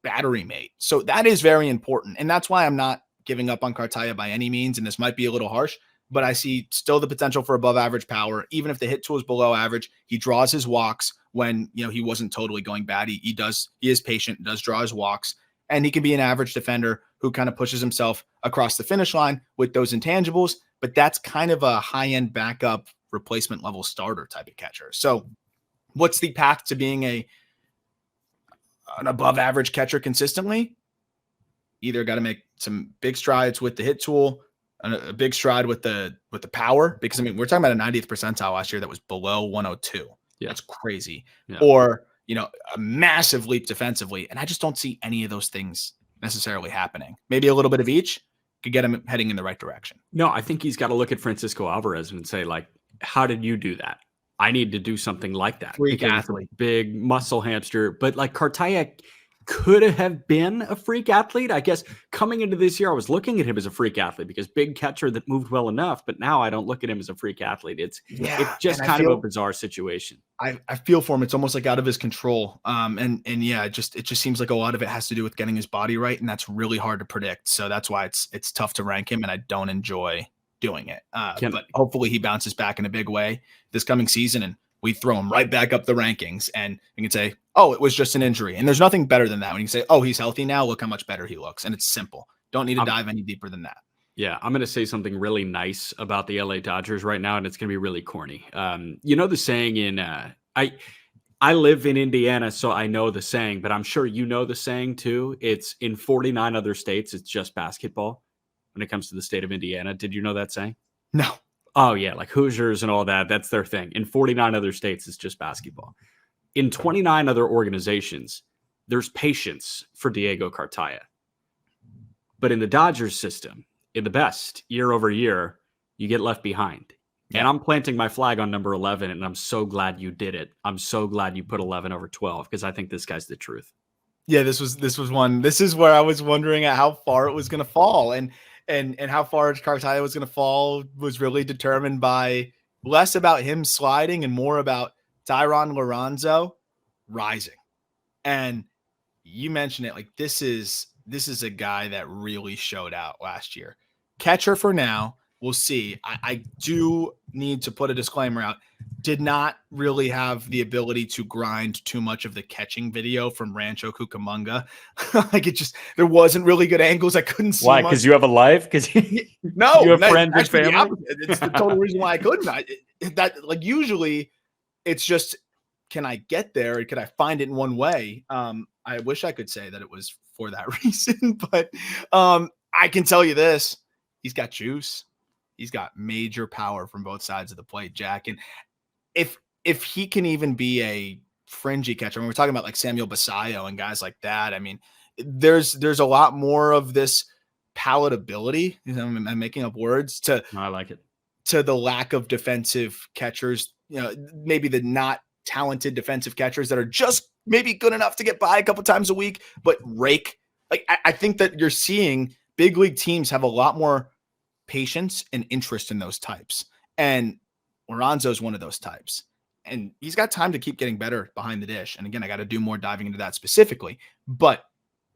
battery mate. So that is very important. And that's why I'm not giving up on Cartaya by any means. And this might be a little harsh, but I see still the potential for above average power. Even if the hit tool is below average, he draws his walks when, he wasn't totally going bad. He is patient, does draw his walks, and he can be an average defender who kind of pushes himself across the finish line with those intangibles. But that's kind of a high-end backup replacement level starter type of catcher. So what's the path to being an above average catcher consistently? Either got to make some big strides with the hit tool, a big stride with the power, because we're talking about a 90th percentile last year that was below 102. Yeah. That's crazy. Yeah. Or, a massive leap defensively. And I just don't see any of those things necessarily happening. Maybe a little bit of each could get him heading in the right direction. No, I think he's got to look at Francisco Alvarez and say, how did you do that? I need to do something like that. Freak athlete. Big muscle hamster. But Cartaya could have been a freak athlete. I guess coming into this year, I was looking at him as a freak athlete because big catcher that moved well enough. But now I don't look at him as a freak athlete. It's just kind of a bizarre situation. I feel for him. It's almost like out of his control. It just seems like a lot of it has to do with getting his body right. And that's really hard to predict. So that's why it's tough to rank him. And I don't enjoy doing it. But hopefully he bounces back in a big way this coming season, and we throw him right back up the rankings, and we can say, oh, it was just an injury. And there's nothing better than that. When you say, oh, he's healthy now, look how much better he looks. And it's simple. Don't need to dive any deeper than that. Yeah, I'm going to say something really nice about the LA Dodgers right now, and it's going to be really corny. You know the saying I live in Indiana, so I know the saying, but I'm sure you know the saying too. It's in 49 other states, it's just basketball when it comes to the state of Indiana. Did you know that saying? No. Oh, yeah, like Hoosiers and all that. That's their thing. In 49 other states, it's just basketball. In 29 other organizations, there's patience for Diego Cartaya. But in the Dodgers system, in the best year over year, you get left behind. Yeah. And I'm planting my flag on number 11, and I'm so glad you did it. I'm so glad you put 11 over 12 because I think this guy's the truth. Yeah, this was one. This is where I was wondering at how far it was going to fall, and how far Cartaya was going to fall was really determined by less about him sliding and more about Tyron Loronzo rising. And you mentioned it, like this is a guy that really showed out last year. Catcher for now. We'll see. I do need to put a disclaimer out. Did not really have the ability to grind too much of the catching video from Rancho Cucamonga. Like there wasn't really good angles. I couldn't see. Why? Because you have a life? Because no, you have friends and family. It's the total reason why I couldn't. Usually, it's just, can I get there? Could I find it in one way? I wish I could say that it was for that reason, but I can tell you this: he's got juice. He's got major power from both sides of the plate, Jack. And if he can even be a fringy catcher, I mean, we're talking about like Samuel Basallo and guys like that. I mean, there's a lot more of this palatability. I'm making up words to. No, I like it. To the lack of defensive catchers, maybe the not talented defensive catchers that are just maybe good enough to get by a couple times a week, but rake. Like I think that you're seeing big league teams have a lot more patience and interest in those types. And Loronzo is one of those types. And he's got time to keep getting better behind the dish. And again, I got to do more diving into that specifically. But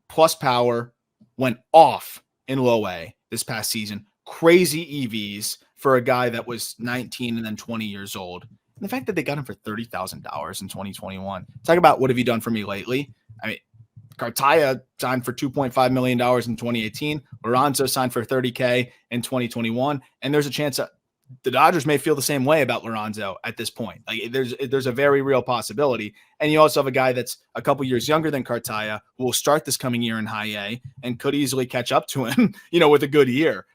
plus power went off in low A this past season. Crazy EVs for a guy that was 19 and then 20 years old. And the fact that they got him for $30,000 in 2021. Talk about what have you done for me lately? I mean, Cartaya signed for $2.5 million in 2018. Loronzo signed for $30K in 2021. And there's a chance that the Dodgers may feel the same way about Loronzo at this point. Like there's a very real possibility. And you also have a guy that's a couple years younger than Cartaya who will start this coming year in high A and could easily catch up to him, with a good year.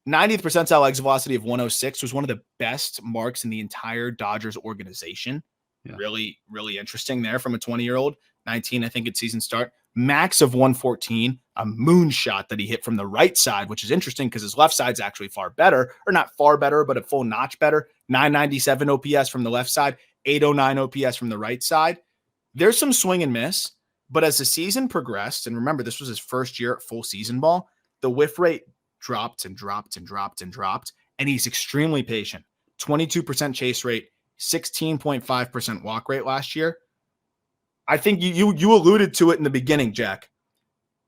90th percentile exit velocity of 106 was one of the best marks in the entire Dodgers organization. Yeah. Really, really interesting there from a 20-year-old. 19, I think, at season start. Max of 114, a moonshot that he hit from the right side, which is interesting because his left side's actually far better, or not far better, but a full notch better. 997 OPS from the left side, 809 OPS from the right side. There's some swing and miss, but as the season progressed, and remember, this was his first year at full season ball, the whiff rate dropped and dropped and dropped and dropped, and he's extremely patient. 22% chase rate, 16.5% walk rate last year. I think you alluded to it in the beginning, Jack.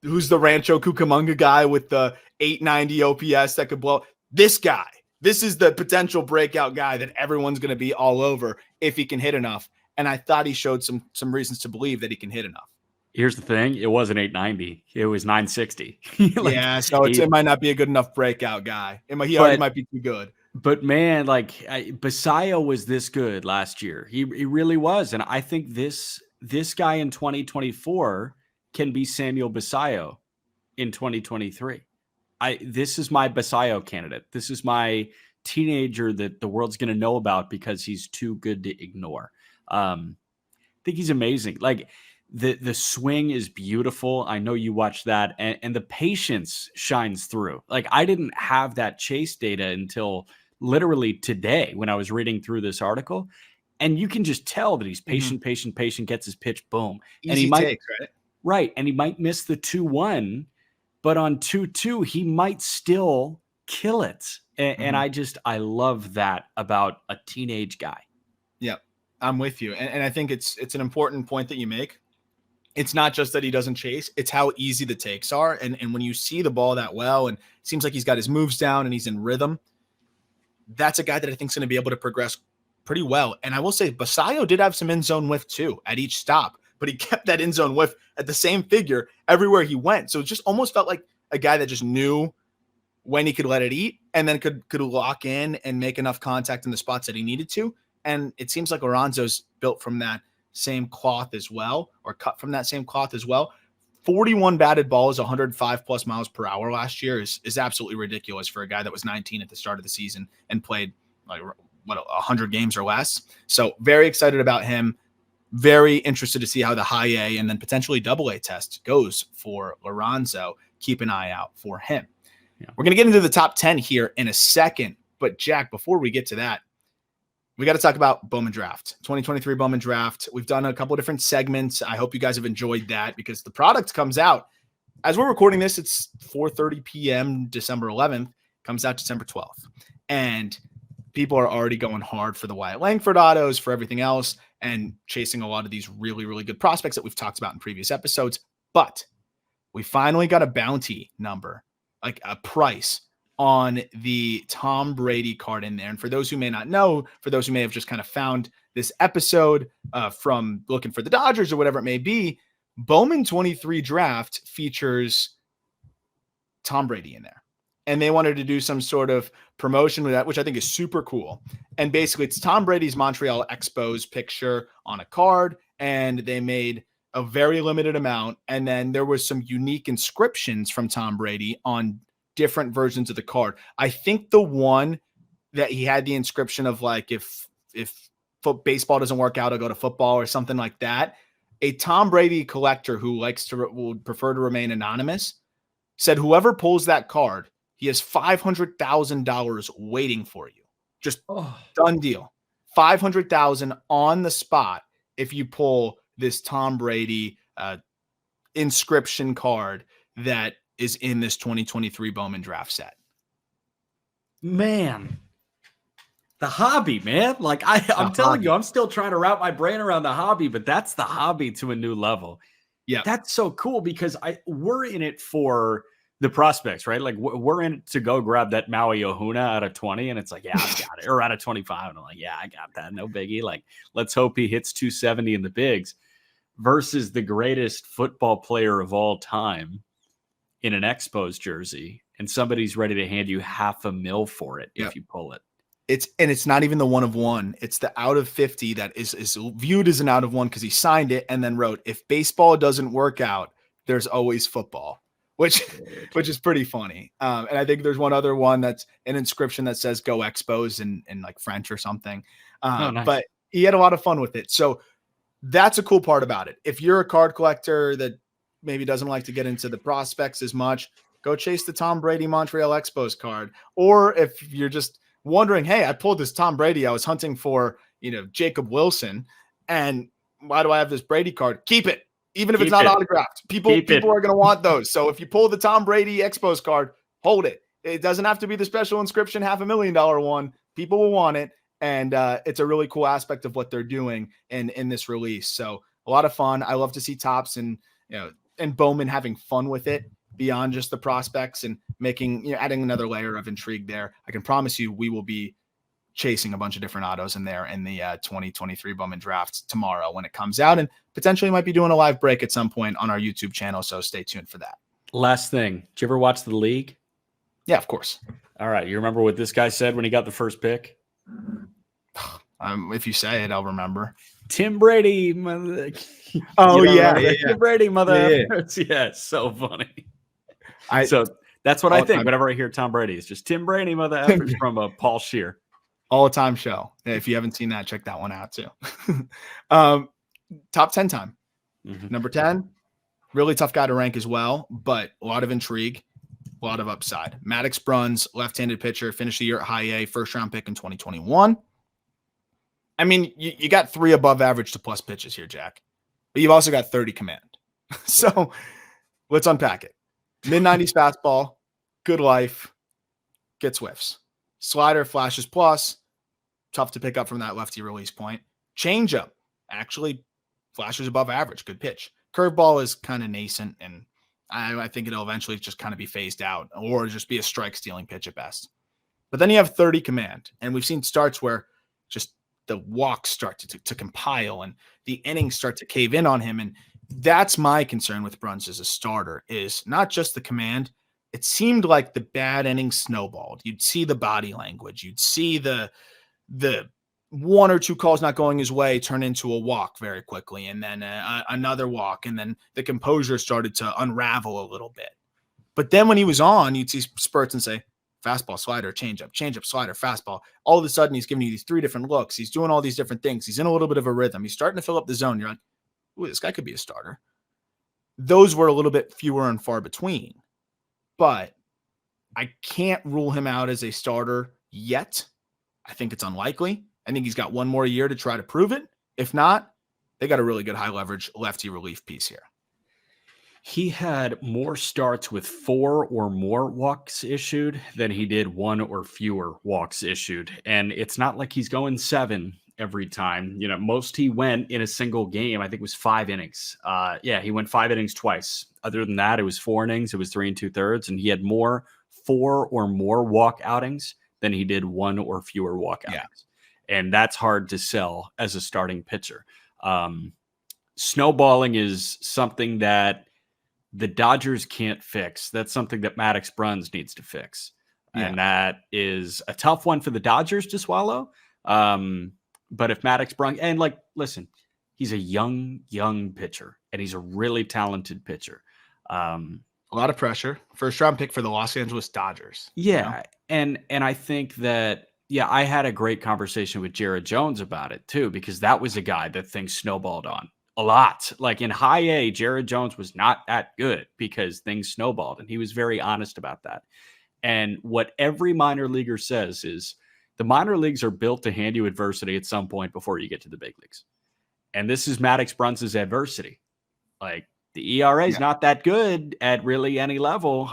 Who's the Rancho Cucamonga guy with the 890 OPS that could blow? This guy. This is the potential breakout guy that everyone's going to be all over if he can hit enough. And I thought he showed some reasons to believe that he can hit enough. Here's the thing. It wasn't 890. It was 960. So it might not be a good enough breakout guy. He already might be too good. But man, Basallo was this good last year. He really was. And I think this guy in 2024 can be Samuel Basallo in 2023. This is my Basallo candidate. This is my teenager that the world's going to know about because he's too good to ignore. I think he's amazing. Like the swing is beautiful. I know you watched that, and the patience shines through. Like I didn't have that chase data until literally today when I was reading through this article. And you can just tell that he's patient, patient, gets his pitch, boom. Easy and he might, takes, right? Right. And he might miss the 2-1, but on 2-2, he might still kill it. And I love that about a teenage guy. Yeah, I'm with you. And I think it's an important point that you make. It's not just that he doesn't chase, it's how easy the takes are. And when you see the ball that well, and it seems like he's got his moves down and he's in rhythm, that's a guy that I think is going to be able to progress pretty well. And I will say Basallo did have some in zone whiff too at each stop, but he kept that in zone whiff at the same figure everywhere he went. So it just almost felt like a guy that just knew when he could let it eat, and then could lock in and make enough contact in the spots that he needed to. And it seems like Loronzo's built from that same cloth as well, or cut from that same cloth as well. 41 batted balls, 105 plus miles per hour last year is absolutely ridiculous for a guy that was 19 at the start of the season and played like 100 games or less. So very excited about him. Very interested to see how the high A and then potentially double A test goes for Loronzo. Keep an eye out for him. Yeah. We're going to get into the top 10 here in a second. But Jack, before we get to that, we got to talk about Bowman Draft, 2023 Bowman Draft. We've done a couple of different segments. I hope you guys have enjoyed that because the product comes out. As we're recording this, it's 4:30 p.m. December 11th. Comes out December 12th. And people are already going hard for the Wyatt Langford autos, for everything else, and chasing a lot of these really, really good prospects that we've talked about in previous episodes. But we finally got a bounty number, like a price on the Tom Brady card in there. And for those who may not know, for those who may have just kind of found this episode from looking for the Dodgers or whatever it may be, Bowman 23 draft features Tom Brady in there. And they wanted to do some sort of promotion with that, which I think is super cool. And basically it's Tom Brady's Montreal Expos picture on a card. And they made a very limited amount. And then there was some unique inscriptions from Tom Brady on different versions of the card. I think the one that he had the inscription of like, if baseball doesn't work out, I'll go to football or something like that. A Tom Brady collector who would prefer to remain anonymous said, whoever pulls that card, he has $500,000 waiting for you. Just done deal. $500,000 on the spot. If you pull this Tom Brady inscription card that is in this 2023 Bowman draft set. Man, the hobby, man. Like I'm telling you, I'm still trying to wrap my brain around the hobby, but that's the hobby to a new level. Yeah. That's so cool because we're in it for the prospects, right? Like we're in it to go grab that Maui Ohuna out of 20. And it's like, yeah, I got it. Or out of 25. And I'm like, yeah, I got that. No biggie. Like, let's hope he hits 270 in the bigs versus the greatest football player of all time in an Expos jersey, and somebody's ready to hand you $500,000 for it if you pull it. It's not even the 1 of 1. It's the out of 50 that is viewed as an out of 1 because he signed it and then wrote, if baseball doesn't work out, there's always football, which is pretty funny. And I think there's one other one that's an inscription that says "Go Expos" in like French or something. Nice. But he had a lot of fun with it. So that's a cool part about it. If you're a card collector that maybe doesn't like to get into the prospects as much, go chase the Tom Brady Montreal Expos card. Or if you're just wondering, hey, I pulled this Tom Brady, I was hunting for, Jacob Wilson, and why do I have this Brady card? Keep it. Even if it's not autographed. People are going to want those. So if you pull the Tom Brady Expos card, hold it. It doesn't have to be the special inscription $500,000 one. People will want it. And it's a really cool aspect of what they're doing in this release. So a lot of fun. I love to see Topps and Bowman having fun with it beyond just the prospects and making, adding another layer of intrigue there. I can promise you we will be chasing a bunch of different autos in there in the 2023 Bowman draft tomorrow when it comes out, and potentially might be doing a live break at some point on our YouTube channel. So stay tuned for that. Last thing. Did you ever watch The League? Yeah, of course. All right. You remember what this guy said when he got the first pick? If you say it, I'll remember. Tim Brady. Mother... Oh, yeah. Tim Brady, mother. Yeah, it's so funny. So that's what I think whenever I hear Tom Brady. It's just Tim Brady, mother effers from Paul Scheer. All-time show. If you haven't seen that, check that one out too. Top 10 time. Number 10, really tough guy to rank as well, but a lot of intrigue, a lot of upside. Maddix Bruns, left-handed pitcher, finished the year at high A, first-round pick in 2021. I mean, you got 3 above average to plus pitches here, Jack, but you've also got 30 command. So let's unpack it. Mid-90s fastball, good life, gets whiffs. Slider flashes plus, tough to pick up from that lefty release point. Changeup actually flashes above average, good pitch. Curveball is kind of nascent, and I think it'll eventually just kind of be phased out or just be a strike-stealing pitch at best. But then you have 30 command, and we've seen starts where just the walks start to compile and the innings start to cave in on him. And that's my concern with Bruns as a starter, is not just the command, it seemed like the bad innings snowballed. You'd see the body language. You'd see the one or two calls not going his way turn into a walk very quickly, and then another walk, and then the composure started to unravel a little bit. But then when he was on, you'd see spurts and say, fastball, slider, changeup, slider, fastball. All of a sudden, he's giving you these 3 different looks. He's doing all these different things. He's in a little bit of a rhythm. He's starting to fill up the zone. You're like, ooh, this guy could be a starter. Those were a little bit fewer and far between. But I can't rule him out as a starter yet. I think it's unlikely. I think he's got one more year to try to prove it. If not, they got a really good high leverage lefty relief piece here. He had more starts with 4 or more walks issued than he did 1 or fewer walks issued. And it's not like he's going 7 every time. You know, most he went in a single game, I think, was 5 innings. He went 5 innings twice. Other than that, it was 4 innings. It was 3 2/3. And he had more 4 or more walk outings than he did 1 or fewer walk outings. And that's hard to sell as a starting pitcher. Snowballing is something that the Dodgers can't fix. That's something that Maddix Bruns needs to fix. Yeah. And that is a tough one for the Dodgers to swallow. But if Maddix Bruns, and like, listen, he's a young pitcher, and he's a really talented pitcher. A lot of pressure. First round pick for the Los Angeles Dodgers. Yeah. You know? And I think that, I had a great conversation with Jared Jones about it too, because that was a guy that things snowballed on a lot. Like in high A, Jared Jones was not that good because things snowballed, and he was very honest about that. And what every minor leaguer says is the minor leagues are built to hand you adversity at some point before you get to the big leagues. And this is Maddix Bruns' adversity. Like, the ERA is not that good at really any level.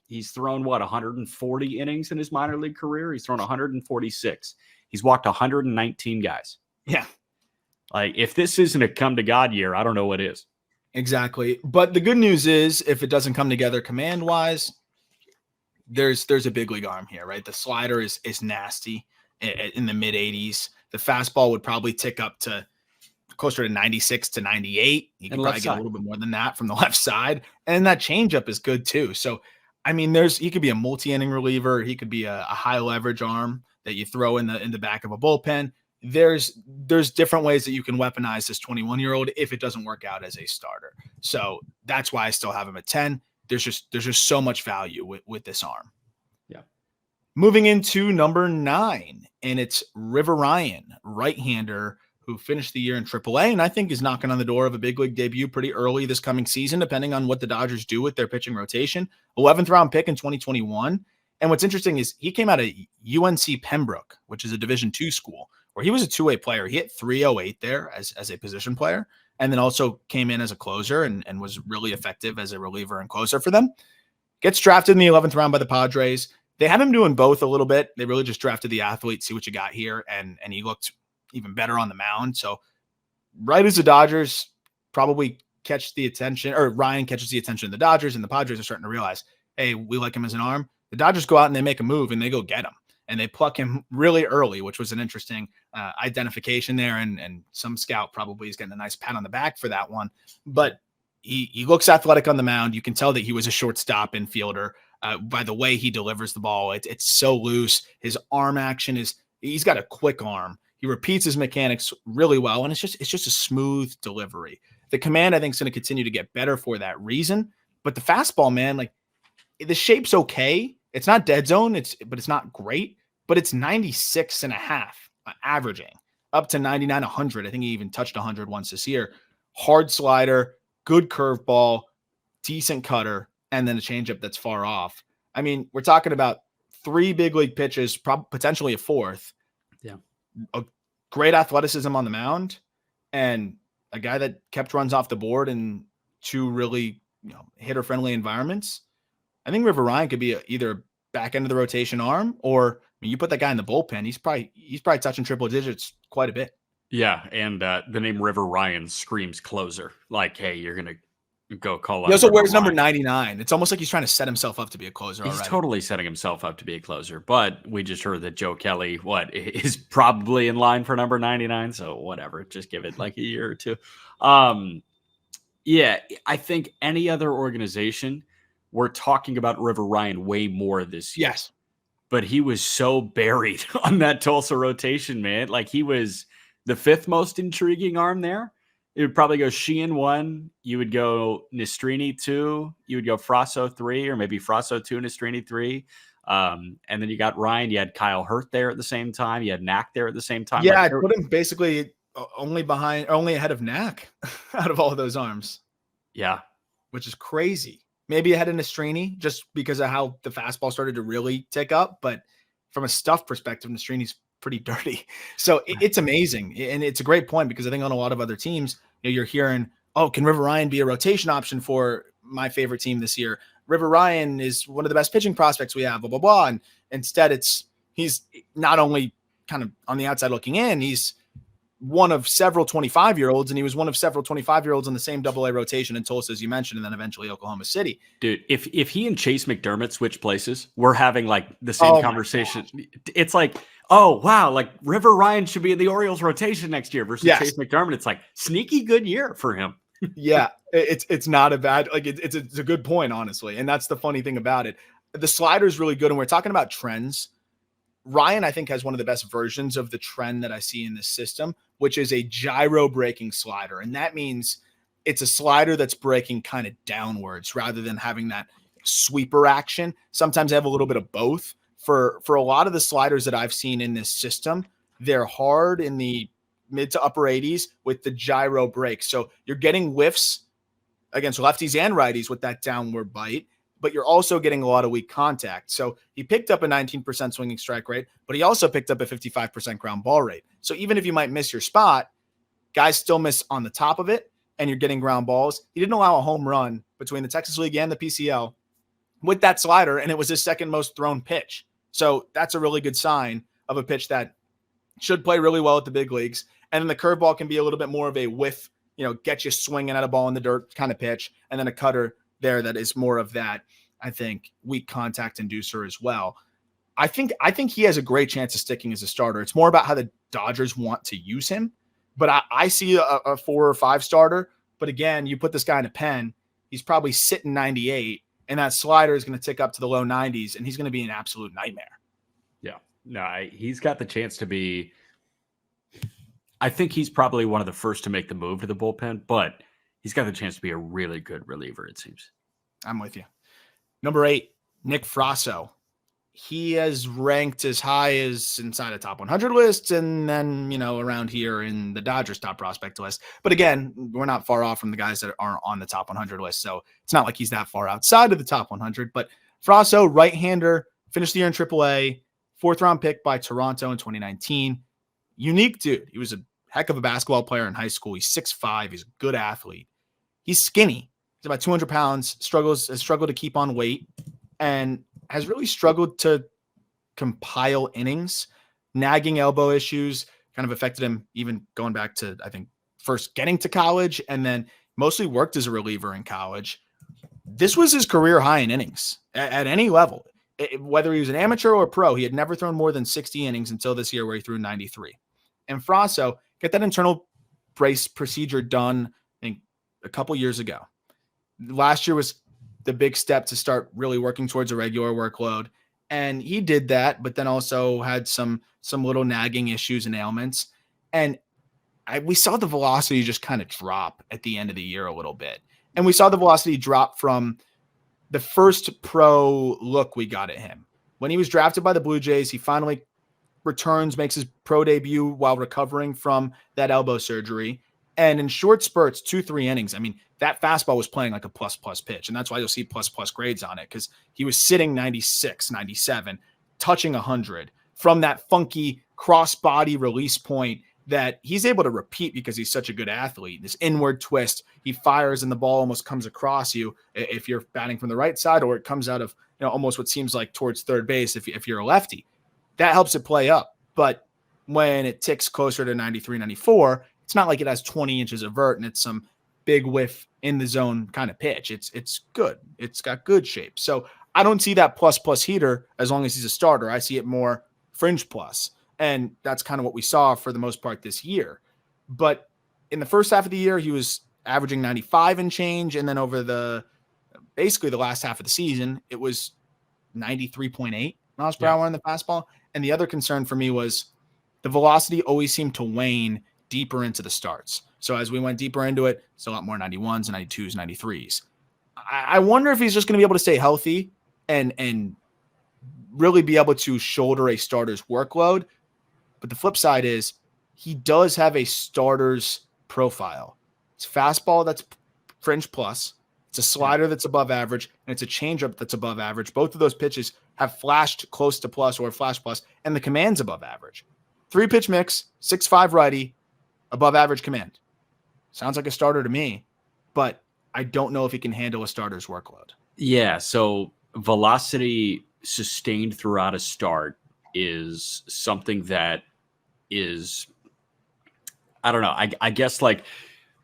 He's thrown, 140 innings in his minor league career? He's thrown 146. He's walked 119 guys. Yeah. Like, if this isn't a come-to-God year, I don't know what is. Exactly. But the good news is, if it doesn't come together command-wise, there's a big league arm here, right? The slider is nasty in the mid-80s. The fastball would probably tick up to closer to 96 to 98. You can probably get a little bit more than that from the left side. And that changeup is good too. So, I mean, he could be a multi-inning reliever. He could be a high leverage arm that you throw in the back of a bullpen. There's different ways that you can weaponize this 21-year-old if it doesn't work out as a starter. So that's why I still have him at 10. There's just so much value with this arm. Yeah. Moving into number 9, and it's River Ryan, right-hander, who finished the year in AAA, and I think is knocking on the door of a big league debut pretty early this coming season, depending on what the Dodgers do with their pitching rotation. 11th round pick in 2021. And what's interesting is he came out of UNC Pembroke, which is a Division II school, where he was a two-way player. He hit 308 there as a position player, and then also came in as a closer and was really effective as a reliever and closer for them. Gets drafted in the 11th round by the Padres. They have him doing both a little bit. They really just drafted the athlete, see what you got here, and he looked even better on the mound. So right as the Dodgers probably catch the attention, or Ryan catches the attention of the Dodgers, and the Padres are starting to realize, hey, we like him as an arm. The Dodgers go out and they make a move and they go get him. And they pluck him really early, which was an interesting identification there. And some scout probably is getting a nice pat on the back for that one. But he looks athletic on the mound. You can tell that he was a shortstop infielder by the way he delivers the ball. It's so loose. His arm action he's got a quick arm. He repeats his mechanics really well, and it's just a smooth delivery. The command, I think, is going to continue to get better for that reason. But the fastball, man, like, the shape's okay. It's not dead zone, but it's not great. But it's 96.5 averaging, up to 99, 100. I think he even touched 100 once this year. Hard slider, good curveball, decent cutter, and then a changeup that's far off. I mean, we're talking about 3 big league pitches, potentially a 4th. Yeah. A great athleticism on the mound, and a guy that kept runs off the board in 2 really hitter-friendly environments. I think River Ryan could be either back end of the rotation arm, or you put that guy in the bullpen, he's probably touching triple digits quite a bit. Yeah, and the name River Ryan screams closer. Like, hey, you're gonna go call out. He also wears number 99. It's almost like he's trying to set himself up to be a closer. He's totally setting himself up to be a closer. But we just heard that Joe Kelly, is probably in line for number 99. So whatever, just give it like a year or two. Yeah, I think any other organization we're talking about River Ryan way more this year. Yes. But he was so buried on that Tulsa rotation, man. Like, he was the fifth most intriguing arm there. It would probably go Sheehan 1. You would go Nastrini 2. You would go Froso 3, or maybe Froso 2, Nastrini 3. And then you got Ryan. You had Kyle Hurt there at the same time. You had Knack there at the same time. Yeah, I put him basically only ahead of Knack out of all of those arms. Yeah. Which is crazy. Maybe ahead of Nastrini just because of how the fastball started to really tick up. But from a stuff perspective, Nastrini's pretty dirty. So it's amazing. And it's a great point because I think on a lot of other teams, you're hearing, oh, can River Ryan be a rotation option for my favorite team this year? River Ryan is one of the best pitching prospects we have, blah, blah, blah. And instead he's not only kind of on the outside looking in, he's one of several 25-year-olds, and he was one of several 25-year-olds on the same AA rotation in Tulsa, as you mentioned, and then eventually Oklahoma City. Dude, if he and Chase McDermott switch places, we're having like the same conversation. It's like, oh, wow, like River Ryan should be in the Orioles rotation next year versus Chase McDermott. It's like sneaky good year for him. Yeah, it's not a bad, like it's a good point, honestly. And that's the funny thing about it. The slider is really good. And we're talking about trends. Ryan, I think, has one of the best versions of the trend that I see in this system, which is a gyro breaking slider. And that means it's a slider that's breaking kind of downwards rather than having that sweeper action. Sometimes I have a little bit of both. For a lot of the sliders that I've seen in this system, they're hard in the mid to upper 80s with the gyro break. So you're getting whiffs against lefties and righties with that downward bite, but you're also getting a lot of weak contact. So he picked up a 19% swinging strike rate, but he also picked up a 55% ground ball rate. So even if you might miss your spot, guys still miss on the top of it, and you're getting ground balls. He didn't allow a home run between the Texas League and the PCL with that slider, and it was his second most thrown pitch. So that's a really good sign of a pitch that should play really well at the big leagues. And then the curveball can be a little bit more of a whiff, get you swinging at a ball in the dirt kind of pitch, and then a cutter there that is more of that, I think, weak contact inducer as well. I think he has a great chance of sticking as a starter. It's more about how the Dodgers want to use him. But I see a 4 or 5 starter. But again, you put this guy in a pen, he's probably sitting 98, and that slider is going to tick up to the low 90s, and he's going to be an absolute nightmare. Yeah. No, he's got the chance to be – I think he's probably one of the first to make the move to the bullpen, but he's got the chance to be a really good reliever, it seems. I'm with you. Number 8, Nick Froso. He has ranked as high as inside a top 100 list and then, around here in the Dodgers top prospect list. But again, we're not far off from the guys that aren't on the top 100 list. So it's not like he's that far outside of the top 100. But Froso, right-hander, finished the year in AAA, 4th round pick by Toronto in 2019. Unique dude. He was a heck of a basketball player in high school. He's 6'5". He's a good athlete. He's skinny. He's about 200 pounds, has struggled to keep on weight, and has really struggled to compile innings. Nagging elbow issues kind of affected him even going back to, I think, first getting to college, and then mostly worked as a reliever in college. This was his career high in innings at any level. Whether he was an amateur or a pro, he had never thrown more than 60 innings until this year where he threw 93. And Froso got that internal brace procedure done, I think, a couple years ago. Last year was the big step to start really working towards a regular workload. And he did that, but then also had some little nagging issues and ailments. And we saw the velocity just kind of drop at the end of the year a little bit. And we saw the velocity drop from the first pro look we got at him. When he was drafted by the Blue Jays, he finally returns, makes his pro debut while recovering from that elbow surgery. And in short spurts, 2-3 innings, I mean, that fastball was playing like a plus pitch. And that's why you'll see plus grades on it, because he was sitting 96, 97, touching 100 from that funky cross-body release point that he's able to repeat because he's such a good athlete. This inward twist, he fires and the ball almost comes across you if you're batting from the right side, or it comes out of almost what seems like towards third base if you're a lefty. That helps it play up. But when it ticks closer to 93, 94, it's not like it has 20 inches of vert and it's some big whiff in the zone kind of pitch. It's good. It's got good shape. So I don't see that plus heater as long as he's a starter. I see it more fringe plus. And that's kind of what we saw for the most part this year. But in the first half of the year, he was averaging 95 and change. And then over the basically the last half of the season, it was 93.8 miles per hour on the fastball. And the other concern for me was the velocity always seemed to wane deeper into the starts. So as we went deeper into it, it's a lot more 91s, 92s, 93s. I wonder if he's just going to be able to stay healthy and really be able to shoulder a starter's workload. But the flip side is he does have a starter's profile. It's fastball that's fringe plus. It's a slider that's above average, and it's a changeup that's above average. Both of those pitches have flashed close to plus or flash plus, and the command's above average. 3-pitch mix, 6'5" righty, above average command. Sounds like a starter to me, but I don't know if he can handle a starter's workload. Yeah, so velocity sustained throughout a start is something that is, I don't know, I guess like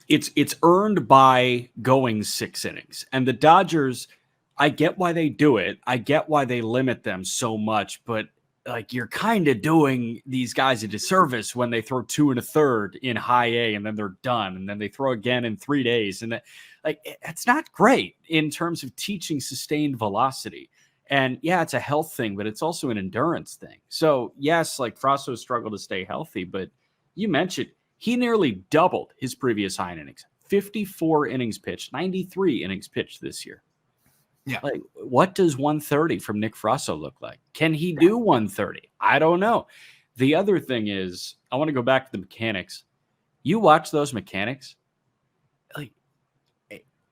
it's earned by going 6 innings. And the Dodgers, I get why they do it. I get why they limit them so much, but like you're kind of doing these guys a disservice when they throw 2 1/3 in high A and then they're done. And then they throw again in 3 days. And that, like, it's not great in terms of teaching sustained velocity. And yeah, it's a health thing, but it's also an endurance thing. So yes, like Froso struggled to stay healthy, but you mentioned he nearly doubled his previous high innings, 54 innings pitched, 93 innings pitched this year. Yeah. Like, what does 130 from Nick Froso look like? Can he do 130? I don't know. The other thing is, I want to go back to the mechanics. You watch those mechanics, like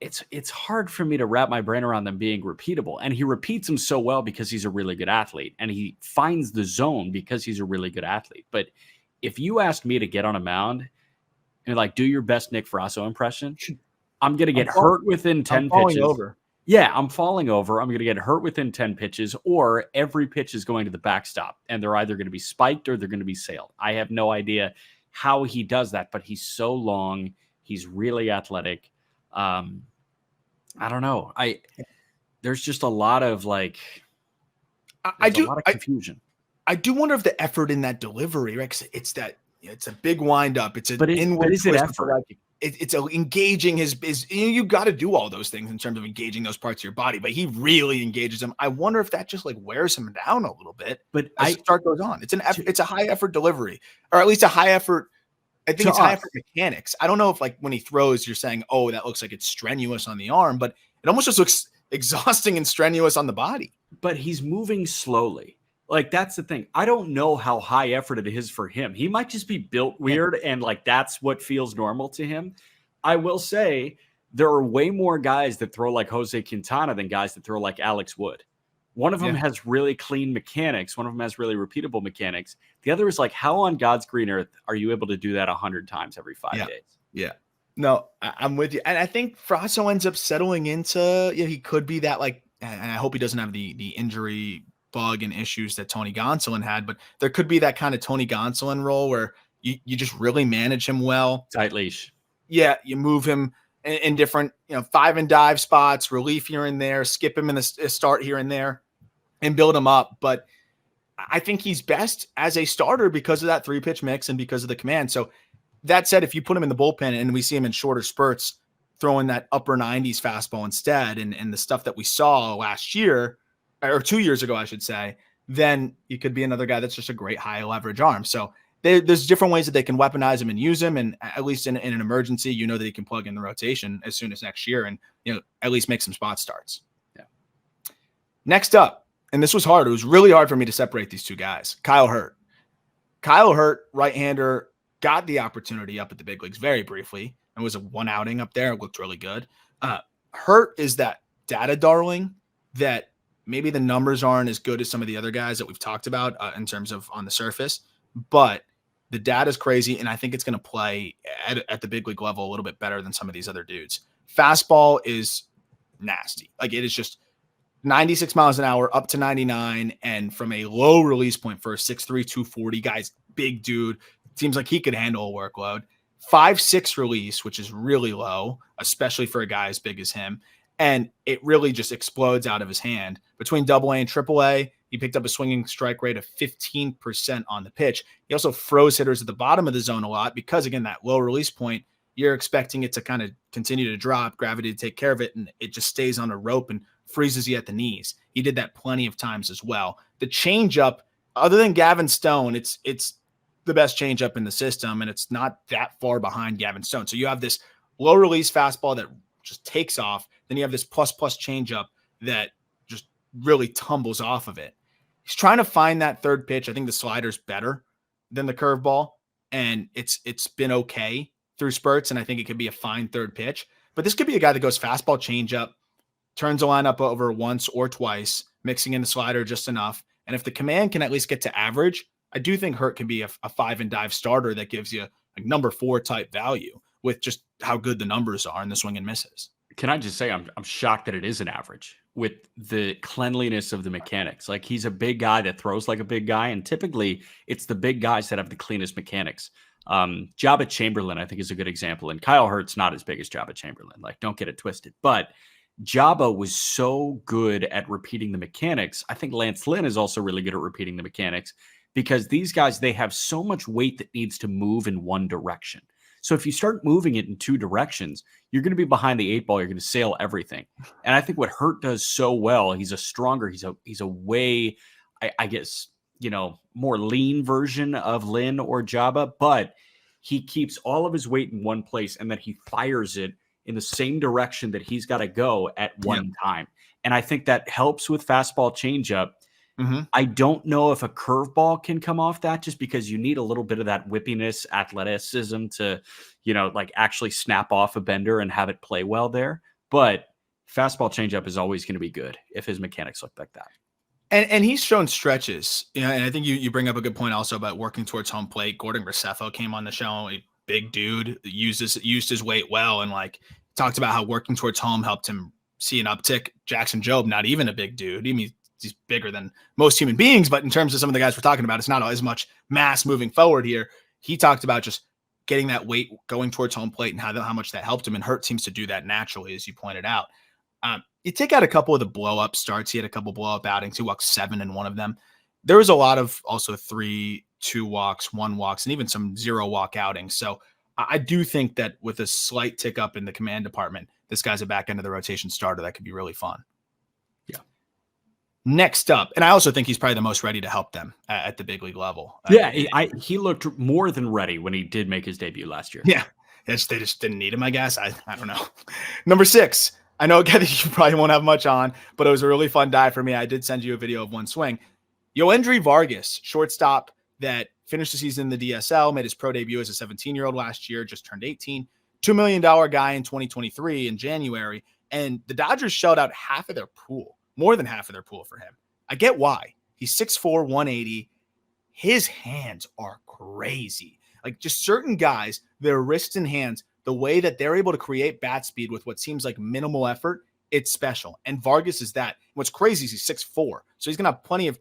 it's hard for me to wrap my brain around them being repeatable. And he repeats them so well because he's a really good athlete, and he finds the zone because he's a really good athlete. But if you ask me to get on a mound and like do your best Nick Froso impression, I'm going to get hurt within 10 pitches. Over. Yeah, I'm falling over. I'm going to get hurt within 10 pitches, or every pitch is going to the backstop, and they're either going to be spiked or they're going to be sailed. I have no idea how he does that, but he's so long. He's really athletic. I don't know. There's just a lot of like, a lot of confusion. I do wonder if the effort in that delivery, right? 'Cause it's that, it's a big windup. It's an inward is it effort? Like, it's engaging his you got to do all those things in terms of engaging those parts of your body, but he really engages them. I wonder if that just like wears him down a little bit. But as the start goes on, it's a high effort delivery, or at least a high effort. I think it's high effort mechanics. I don't know if like when he throws, you're saying, oh, that looks like it's strenuous on the arm, but it almost just looks exhausting and strenuous on the body. But he's moving slowly. Like, that's the thing. I don't know how high effort it is for him. He might just be built weird, and like that's what feels normal to him. I will say there are way more guys that throw like Jose Quintana than guys that throw like Alex Wood. One of them has really clean mechanics. One of them has really repeatable mechanics. The other is like, how on God's green earth are you able to do that 100 times every 5 days? Yeah. No, I'm with you. And I think Froso ends up settling into, he could be that, like, and I hope he doesn't have the injury bug and issues that Tony Gonsolin had, but there could be that kind of Tony Gonsolin role where you just really manage him well. Tight leash. Yeah, you move him in different, 5 and dive spots, relief here and there, skip him in the start here and there, and build him up. But I think he's best as a starter because of that 3-pitch mix and because of the command. So that said, if you put him in the bullpen and we see him in shorter spurts, throwing that upper 90s fastball instead, and the stuff that we saw last year, or 2 years ago, I should say, then he could be another guy that's just a great high leverage arm. So there's different ways that they can weaponize him and use him. And at least in an emergency, that he can plug in the rotation as soon as next year and, at least make some spot starts. Yeah. Next up, and this was hard. It was really hard for me to separate these two guys. Kyle Hurt, right-hander, got the opportunity up at the big leagues very briefly. It was a one outing up there. It looked really good. Hurt is that data darling that maybe the numbers aren't as good as some of the other guys that we've talked about in terms of on the surface, but the data is crazy, and I think it's going to play at the big league level a little bit better than some of these other dudes. Fastball is nasty. Like, it is just 96 miles an hour up to 99, and from a low release point for a 6'3", 240 guy's big dude, seems like he could handle a workload. 5'6" release, which is really low, especially for a guy as big as him. And it really just explodes out of his hand. Between AA and AAA, he picked up a swinging strike rate of 15% on the pitch. He also froze hitters at the bottom of the zone a lot because, again, that low release point, you're expecting it to kind of continue to drop, gravity to take care of it, and it just stays on a rope and freezes you at the knees. He did that plenty of times as well. The changeup, other than Gavin Stone, it's the best changeup in the system, and it's not that far behind Gavin Stone. So you have this low release fastball that just takes off. Then you have this plus changeup that just really tumbles off of it. He's trying to find that third pitch. I think the slider's better than the curveball, and it's been okay through spurts, and I think it could be a fine third pitch. But this could be a guy that goes fastball, changeup, turns the lineup over once or twice, mixing in the slider just enough. And if the command can at least get to average, I do think Hurt can be a 5 and dive starter that gives you like number 4 type value with just how good the numbers are in the swing and misses. Can I just say I'm shocked that it is an average with the cleanliness of the mechanics. Like, he's a big guy that throws like a big guy, and typically it's the big guys that have the cleanest mechanics. Jabba Chamberlain, I think, is a good example, and Kyle Hurt's not as big as Jabba Chamberlain. Like, don't get it twisted, but Jabba was so good at repeating the mechanics. I think Lance Lynn is also really good at repeating the mechanics, because these guys, they have so much weight that needs to move in one direction. So if you start moving it in 2 directions, you're going to be behind the 8 ball. You're going to sail everything. And I think what Hurt does so well, he's a way, I guess, more lean version of Lynn or Jabba, but he keeps all of his weight in one place, and then he fires it in the same direction that he's got to go at one time. And I think that helps with fastball changeup. Mm-hmm. I don't know if a curveball can come off that, just because you need a little bit of that whippiness, athleticism to, like actually snap off a bender and have it play well there. But fastball changeup is always going to be good if his mechanics look like that. And he's shown stretches, and I think you bring up a good point also about working towards home plate. Gordon Graceffo came on the show, a big dude, used his weight well, and like talked about how working towards home helped him see an uptick. Jackson Jobe, not even a big dude. I mean, he's bigger than most human beings, but in terms of some of the guys we're talking about, it's not as much mass moving forward here. He talked about just getting that weight going towards home plate and how much that helped him, and Hurt seems to do that naturally, as you pointed out. You take out a couple of the blow-up starts. He had a couple blow-up outings. He walked 7 in one of them. There was a lot of also 3, 2 walks, 1 walks, and even some 0 walk outings. So I do think that with a slight tick up in the command department, this guy's a back end of the rotation starter that could be really fun. Yeah. Next up, and I also think he's probably the most ready to help them at the big league level. Yeah, he looked more than ready when he did make his debut last year. Yeah, they just didn't need him, I guess. I don't know. Number 6. I know, again, that you probably won't have much on, but it was a really fun dive for me. I did send you a video of one swing. Yoendry Vargas, shortstop that finished the season in the DSL, made his pro debut as a 17-year-old last year, just turned 18. $2 million guy in 2023 in January, and the Dodgers shelled out half of their pool, more than half of their pool for him. I get why. He's 6'4", 180. His hands are crazy. Like, just certain guys, their wrists and hands, the way that they're able to create bat speed with what seems like minimal effort, it's special. And Vargas is that. What's crazy is he's 6'4", so he's going to have plenty of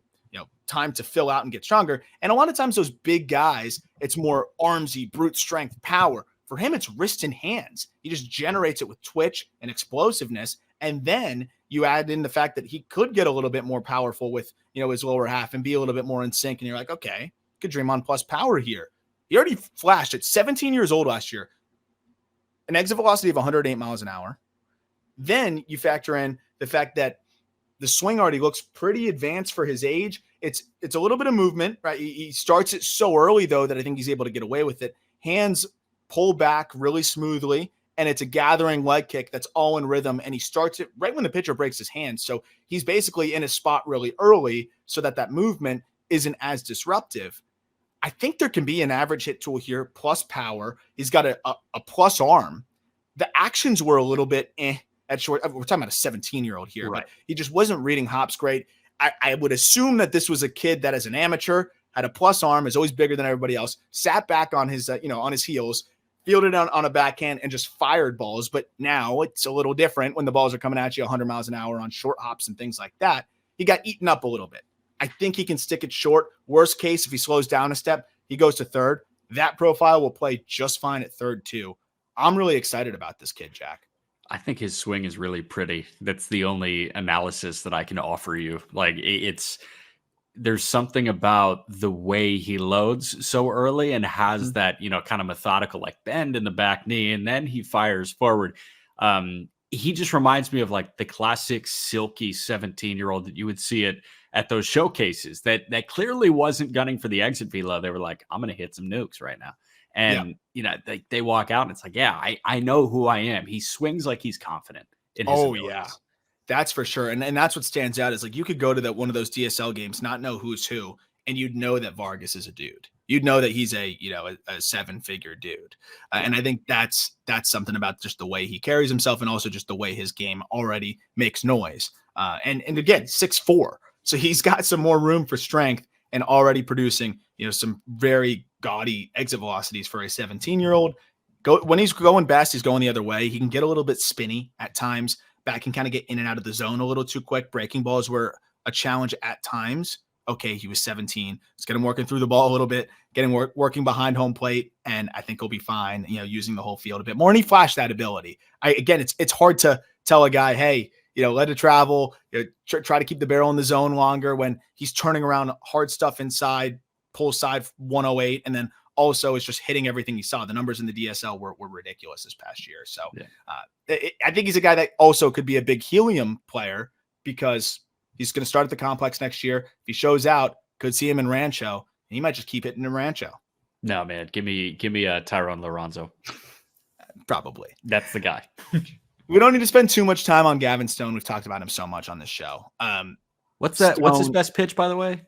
time to fill out and get stronger. And a lot of times those big guys, it's more armsy, brute strength, power. For him, it's wrist and hands. He just generates it with twitch and explosiveness. And then you add in the fact that he could get a little bit more powerful with his lower half and be a little bit more in sync. And you're like, okay, could dream on plus power here. He already flashed at 17 years old last year, an exit velocity of 108 miles an hour. Then you factor in the fact that the swing already looks pretty advanced for his age. It's a little bit of movement, right? He starts it so early, though, that I think he's able to get away with it. Hands pull back really smoothly, and it's a gathering leg kick that's all in rhythm, and he starts it right when the pitcher breaks his hand. So he's basically in his spot really early so that movement isn't as disruptive. I think there can be an average hit tool here, plus power. He's got a plus arm. The actions were a little bit at short. We're talking about a 17-year-old here, right? But he just wasn't reading hops great. I would assume that this was a kid that as an amateur had a plus arm, is always bigger than everybody else, sat back on his, on his heels, fielded on a backhand and just fired balls. But now it's a little different when the balls are coming at you 100 miles an hour on short hops and things like that. He got eaten up a little bit. I think he can stick it short. Worst case, if he slows down a step, he goes to third. That profile will play just fine at third too. I'm really excited about this kid, Jack. I think his swing is really pretty. That's the only analysis that I can offer you. Like, it's there's something about the way he loads so early and has that, kind of methodical, like bend in the back knee, and then he fires forward. He just reminds me of like the classic silky 17-year-old that you would see at those showcases that clearly wasn't gunning for the exit velo. They were like, I'm going to hit some nukes right now. And, they walk out and it's like, yeah, I know who I am. He swings like he's confident in his abilities. Yeah. That's for sure. And that's what stands out is like you could go to one of those DSL games, not know who's who, and you'd know that Vargas is a dude. You'd know that he's a 7-figure dude. And I think that's something about just the way he carries himself and also just the way his game already makes noise. And again, 6'4". So he's got some more room for strength and already producing, some very gaudy exit velocities for a 17-year-old. When he's going best, he's going the other way. He can get a little bit spinny at times. Back can kind of get in and out of the zone a little too quick. Breaking balls were a challenge at times. Okay, he was 17. Let's get him working through the ball a little bit, getting working behind home plate, and I think he'll be fine, using the whole field a bit more. And he flashed that ability. It's hard to tell a guy, hey, let it travel, try to keep the barrel in the zone longer when he's turning around hard stuff inside, pull side 108, and then also it's just hitting everything he saw. The numbers in the DSL were ridiculous this past year. So I think he's a guy that also could be a big helium player because he's going to start at the complex next year. If he shows out, could see him in Rancho, and he might just keep hitting in Rancho. No, man, give me a Tyron Loronzo. Probably. That's the guy. We don't need to spend too much time on Gavin Stone. We've talked about him so much on this show. What's that? What's his best pitch, by the way?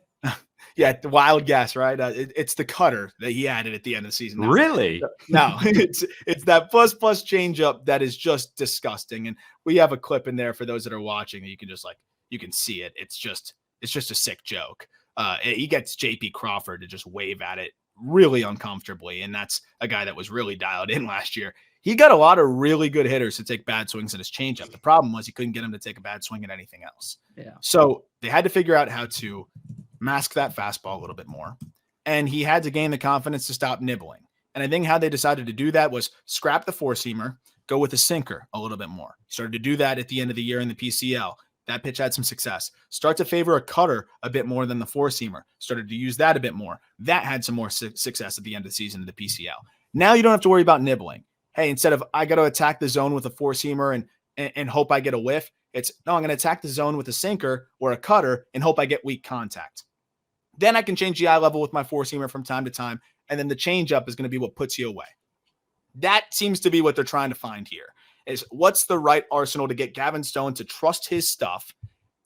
Yeah, the wild guess, right? It's the cutter that he added at the end of the season. Really? No, it's that plus changeup that is just disgusting. And we have a clip in there for those that are watching that you can just you can see it. It's just a sick joke. He gets JP Crawford to just wave at it really uncomfortably, and that's a guy that was really dialed in last year. He got a lot of really good hitters to take bad swings at his changeup. The problem was he couldn't get him to take a bad swing at anything else. Yeah. So they had to figure out how to mask that fastball a little bit more. And he had to gain the confidence to stop nibbling. And I think how they decided to do that was scrap the four-seamer, go with a sinker a little bit more. Started to do that at the end of the year in the PCL. That pitch had some success. Start to favor a cutter a bit more than the four-seamer. Started to use that a bit more. That had some more success at the end of the season in the PCL. Now you don't have to worry about nibbling. Hey, instead of I got to attack the zone with a four-seamer and hope I get a whiff, it's no, I'm going to attack the zone with a sinker or a cutter and hope I get weak contact. Then I can change the eye level with my four-seamer from time to time, and then the changeup is going to be what puts you away. That seems to be what they're trying to find here, is what's the right arsenal to get Gavin Stone to trust his stuff,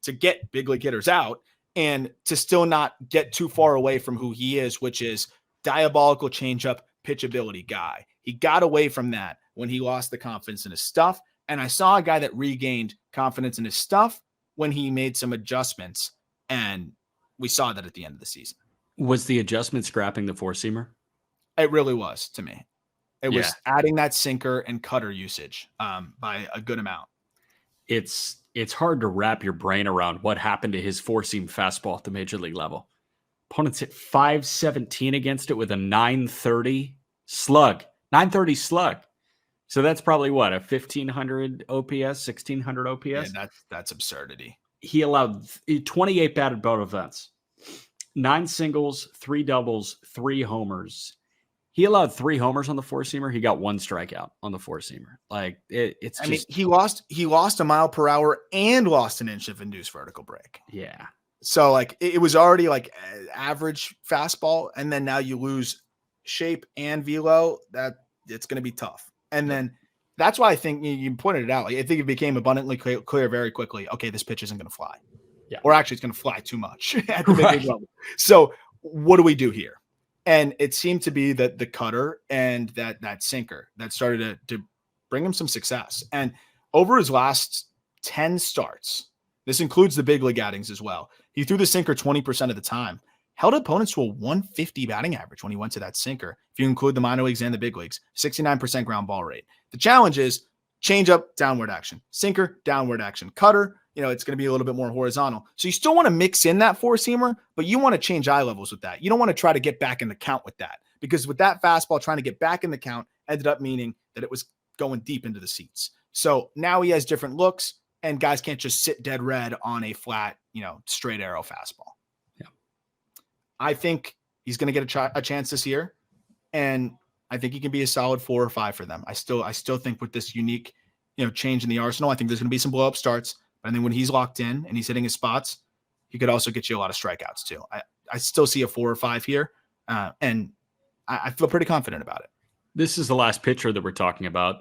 to get big league hitters out, and to still not get too far away from who he is, which is diabolical changeup pitchability guy. He got away from that when he lost the confidence in his stuff, and I saw a guy that regained confidence in his stuff when he made some adjustments, and we saw that at the end of the season. Was the adjustment scrapping the four-seamer? It really was to me. It was adding that sinker and cutter usage by a good amount. It's hard to wrap your brain around what happened to his four-seam fastball at the major league level. Opponents hit .517 against it with a .930 slug. .930 slug. So that's probably what, a 1,500 OPS, 1,600 OPS? Yeah, that's absurdity. He allowed 28 batted ball events, 9 singles, 3 doubles, 3 homers. He allowed 3 homers on the four-seamer. He got 1 strikeout on the four-seamer. Like it's I mean, he lost a mile per hour and lost an inch of induced vertical break. Yeah. So like it was already like average fastball, and then now you lose shape and velo. That it's going to be tough. And then that's why I think you pointed it out. Like, I think it became abundantly clear very quickly. Okay, this pitch isn't going to fly. Yeah. Or actually, it's going to fly too much at the big level. So what do we do here? And it seemed to be that the cutter and that sinker that started to bring him some success. And over his last 10 starts, this includes the big league outings as well, he threw the sinker 20% of the time, held opponents to a 150 batting average when he went to that sinker. If you include the minor leagues and the big leagues, 69% ground ball rate. The challenge is changeup, downward action, sinker, downward action, cutter. It's going to be a little bit more horizontal. So you still want to mix in that four-seamer, but you want to change eye levels with that. You don't want to try to get back in the count with that, because with that fastball, trying to get back in the count ended up meaning that it was going deep into the seats. So now he has different looks, and guys can't just sit dead red on a flat, straight arrow fastball. Yeah. I think he's going to get a chance this year, and I think he can be a solid 4 or 5 for them. I still think with this unique, change in the arsenal, I think there's going to be some blow up starts. But I think when he's locked in and he's hitting his spots, he could also get you a lot of strikeouts too. I still see a 4 or 5 here, and I feel pretty confident about it. This is the last pitcher that we're talking about.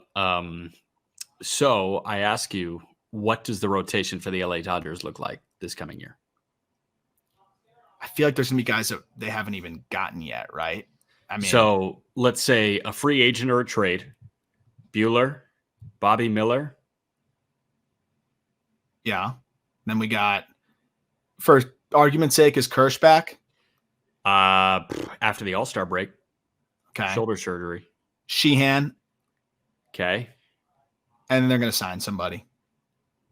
So I ask you, what does the rotation for the LA Dodgers look like this coming year? I feel like there's going to be guys that they haven't even gotten yet, right? I mean, so let's say a free agent or a trade. Buehler, Bobby Miller. Yeah. Then we got, for argument's sake, is Kersh back? After the All-Star break. Okay. Shoulder surgery. Sheehan. Okay. And then they're going to sign somebody.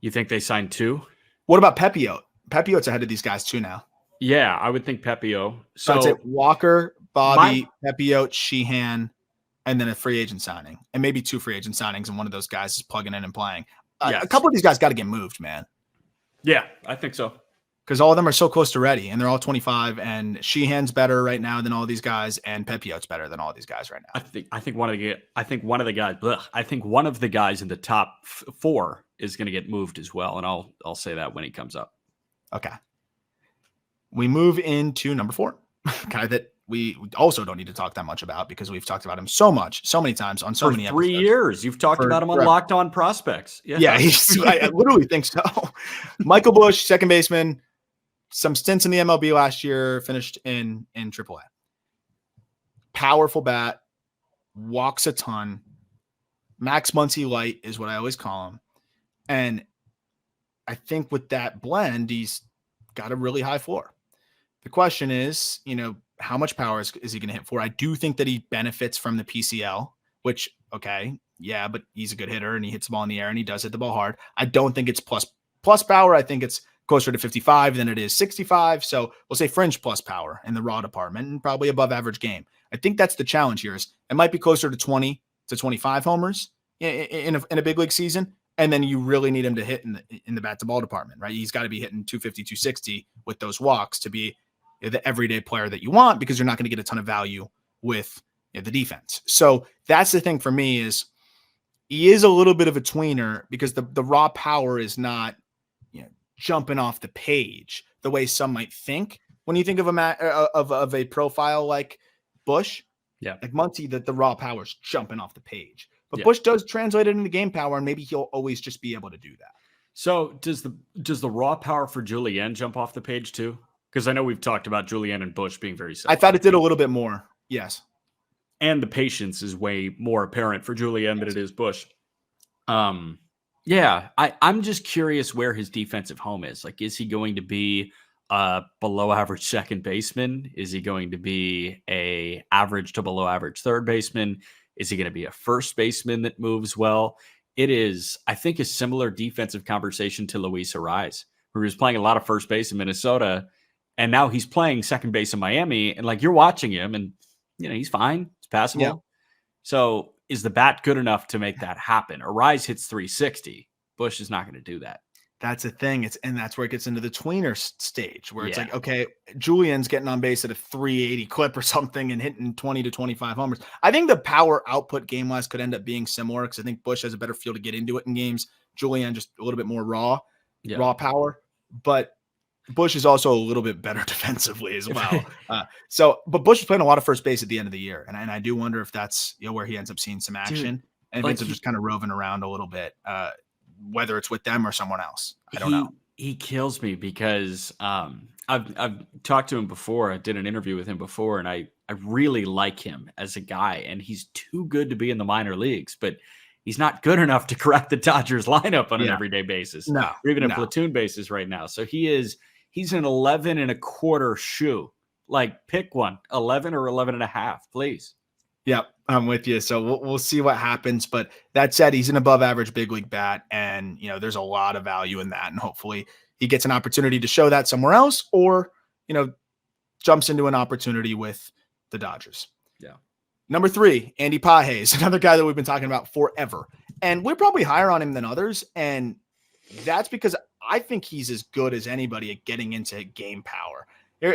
You think they signed 2? What about Pepiote? Pepiote's ahead of these guys too now. Yeah, I would think Pepio. So that's it. Walker, Bobby, Pepiote, Sheehan, and then a free agent signing. And maybe 2 free agent signings, and one of those guys is plugging in and playing. Yes. A couple of these guys got to get moved, man. Yeah, I think so. Because all of them are so close to ready, and they're all 25, and Sheehan's better right now than all these guys, and Pepiote's better than all these guys right now. I think one of the guys in the top 4 is going to get moved as well, and I'll say that when he comes up. Okay. We move into number 4, guy that we also don't need to talk that much about because we've talked about him so many times on so many episodes. 3 years. You've talked about him on Locked On Prospects. Yeah, I literally think so. Michael Busch, second baseman, some stints in the MLB last year, finished in AAA. Powerful bat, walks a ton. Max Muncy light is what I always call him. And I think with that blend, he's got a really high floor. The question is, how much power is he going to hit for? I do think that he benefits from the PCL, which, okay, yeah, but he's a good hitter and he hits the ball in the air and he does hit the ball hard. I don't think it's plus power. I think it's closer to 55 than it is 65. So we'll say fringe plus power in the raw department and probably above average game. I think that's the challenge here. Is it might be closer to 20 to 25 homers in a big league season. And then you really need him to hit in the bat to ball department, right? He's got to be hitting 250, 260 with those walks to be the everyday player that you want, because you're not going to get a ton of value with the defense. So that's the thing for me, is he is a little bit of a tweener because the raw power is not jumping off the page the way some might think when you think of a profile like Busch. Yeah, like Muncy, the raw power is jumping off the page. But Busch does translate it into game power, and maybe he'll always just be able to do that. So does the raw power for Julien jump off the page too? Because I know we've talked about Julien and Busch being very similar. I thought it did a little bit more. Yes. And the patience is way more apparent for Julien than it is Busch. Yeah, I'm just curious where his defensive home is. Like, is he going to be a below average second baseman? Is he going to be a average to below average third baseman? Is he going to be a first baseman that moves well? It is, I think, a similar defensive conversation to Roenis Elias, who was playing a lot of first base in Minnesota, and now he's playing second base in Miami. And like, you're watching him, and he's fine, it's passable. Yeah. So is the bat good enough to make that happen? Elias hits 360. Busch is not going to do that. That's the thing. And that's where it gets into the tweener stage, where it's like, okay, Julian's getting on base at a 380 clip or something and hitting 20 to 25 homers. I think the power output game-wise could end up being similar, because I think Busch has a better feel to get into it in games. Julian just a little bit more raw power. But Busch is also a little bit better defensively as well. But Busch is playing a lot of first base at the end of the year. And I do wonder if that's where he ends up seeing some action. Dude, and ends up just kind of roving around a little bit. Whether it's with them or someone else. I don't know. He kills me because I've talked to him before. I did an interview with him before, and I really like him as a guy, and he's too good to be in the minor leagues, but he's not good enough to crack the Dodgers lineup on an everyday basis. No, or even a platoon basis right now. So he's an 11 and a quarter shoe. Like, pick one, 11 or 11 and a half, please. Yep, I'm with you. So we'll see what happens. But that said, he's an above average big league bat, and there's a lot of value in that. And hopefully he gets an opportunity to show that somewhere else, or jumps into an opportunity with the Dodgers. Yeah. Number 3, Andy Pages, another guy that we've been talking about forever, and we're probably higher on him than others. And that's because I think he's as good as anybody at getting into game power.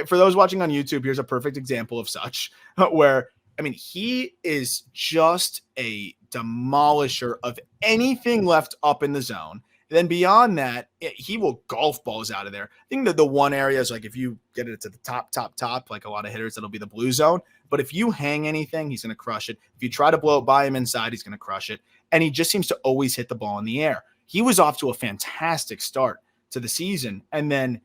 For those watching on YouTube, here's a perfect example of such where, I mean, he is just a demolisher of anything left up in the zone. Then beyond that, he will golf balls out of there. I think that the one area is like if you get it to the top, like a lot of hitters, it'll be the blue zone. But if you hang anything, he's going to crush it. If you try to blow it by him inside, he's going to crush it. And he just seems to always hit the ball in the air. He was off to a fantastic start to the season and then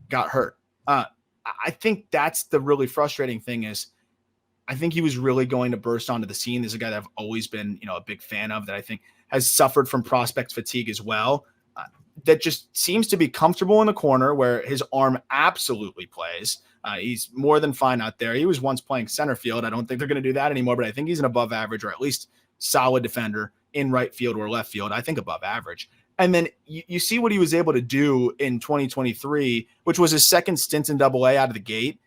got hurt. I think that's the really frustrating thing is I think he was really going to burst onto the scene. This is a guy that I've always been, a big fan of that I think has suffered from prospect fatigue as well. That just seems to be comfortable in the corner where his arm absolutely plays. He's more than fine out there. He was once playing center field. I don't think they're going to do that anymore, but I think he's an above average or at least solid defender in right field or left field. I think above average. And then you see what he was able to do in 2023, which was his second stint in Double-A out of the gate.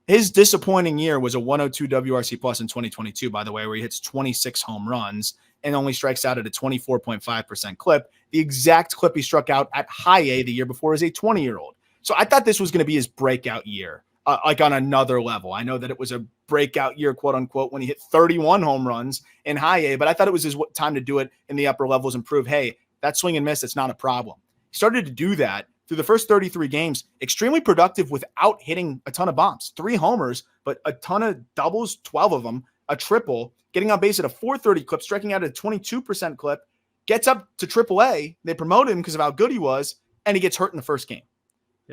His disappointing year was a 102 WRC plus in 2022, by the way, where he hits 26 home runs and only strikes out at a 24.5% clip. The exact clip he struck out at high A the year before as a 20-year-old. So I thought this was going to be his breakout year, like on another level. I know that it was a breakout year, quote unquote, when he hit 31 home runs in high A, but I thought it was his time to do it in the upper levels and prove, hey, that swing and miss, it's not a problem. He started to do that through the first 33 games, extremely productive without hitting a ton of bombs. 3 homers, but a ton of doubles, 12 of them, a triple, getting on base at a 430 clip, striking out at a 22% clip, gets up to AAA. They promote him because of how good he was, and he gets hurt in the first game.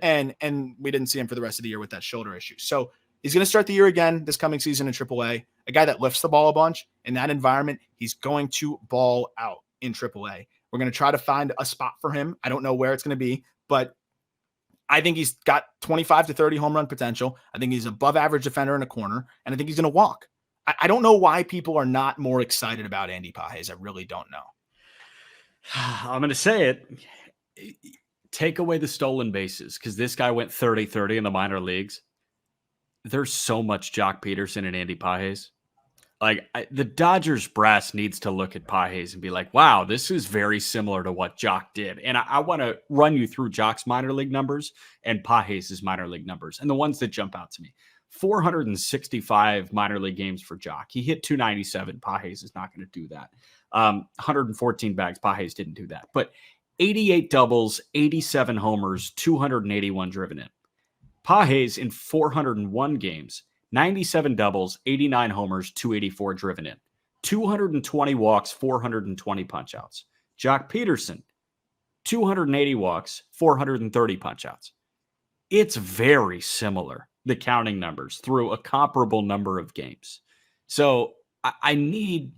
Yeah. And we didn't see him for the rest of the year with that shoulder issue. So he's going to start the year again this coming season in AAA. A guy that lifts the ball a bunch in that environment, he's going to ball out in AAA. We're going to try to find a spot for him. I don't know where it's going to be, but I think he's got 25 to 30 home run potential. I think he's above average defender in a corner, and I think he's going to walk. I don't know why people are not more excited about Andy Pages. I really don't know. I'm going to say it. Take away the stolen bases because this guy went 30-30 in the minor leagues. There's so much Jock Peterson and Andy Pages. Like the Dodgers brass needs to look at Pages and be like, wow, this is very similar to what Jock did. And I want to run you through Jock's minor league numbers and Pages' minor league numbers. And the ones that jump out to me, 465 minor league games for Jock. He hit 297. Pages is not going to do that. 114 bags. Pages didn't do that. But 88 doubles, 87 homers, 281 driven in. Pages in 401 games, 97 doubles, 89 homers, 284 driven in. 220 walks, 420 punch-outs. Jock Peterson, 280 walks, 430 punch-outs. It's very similar, the counting numbers, through a comparable number of games. So I need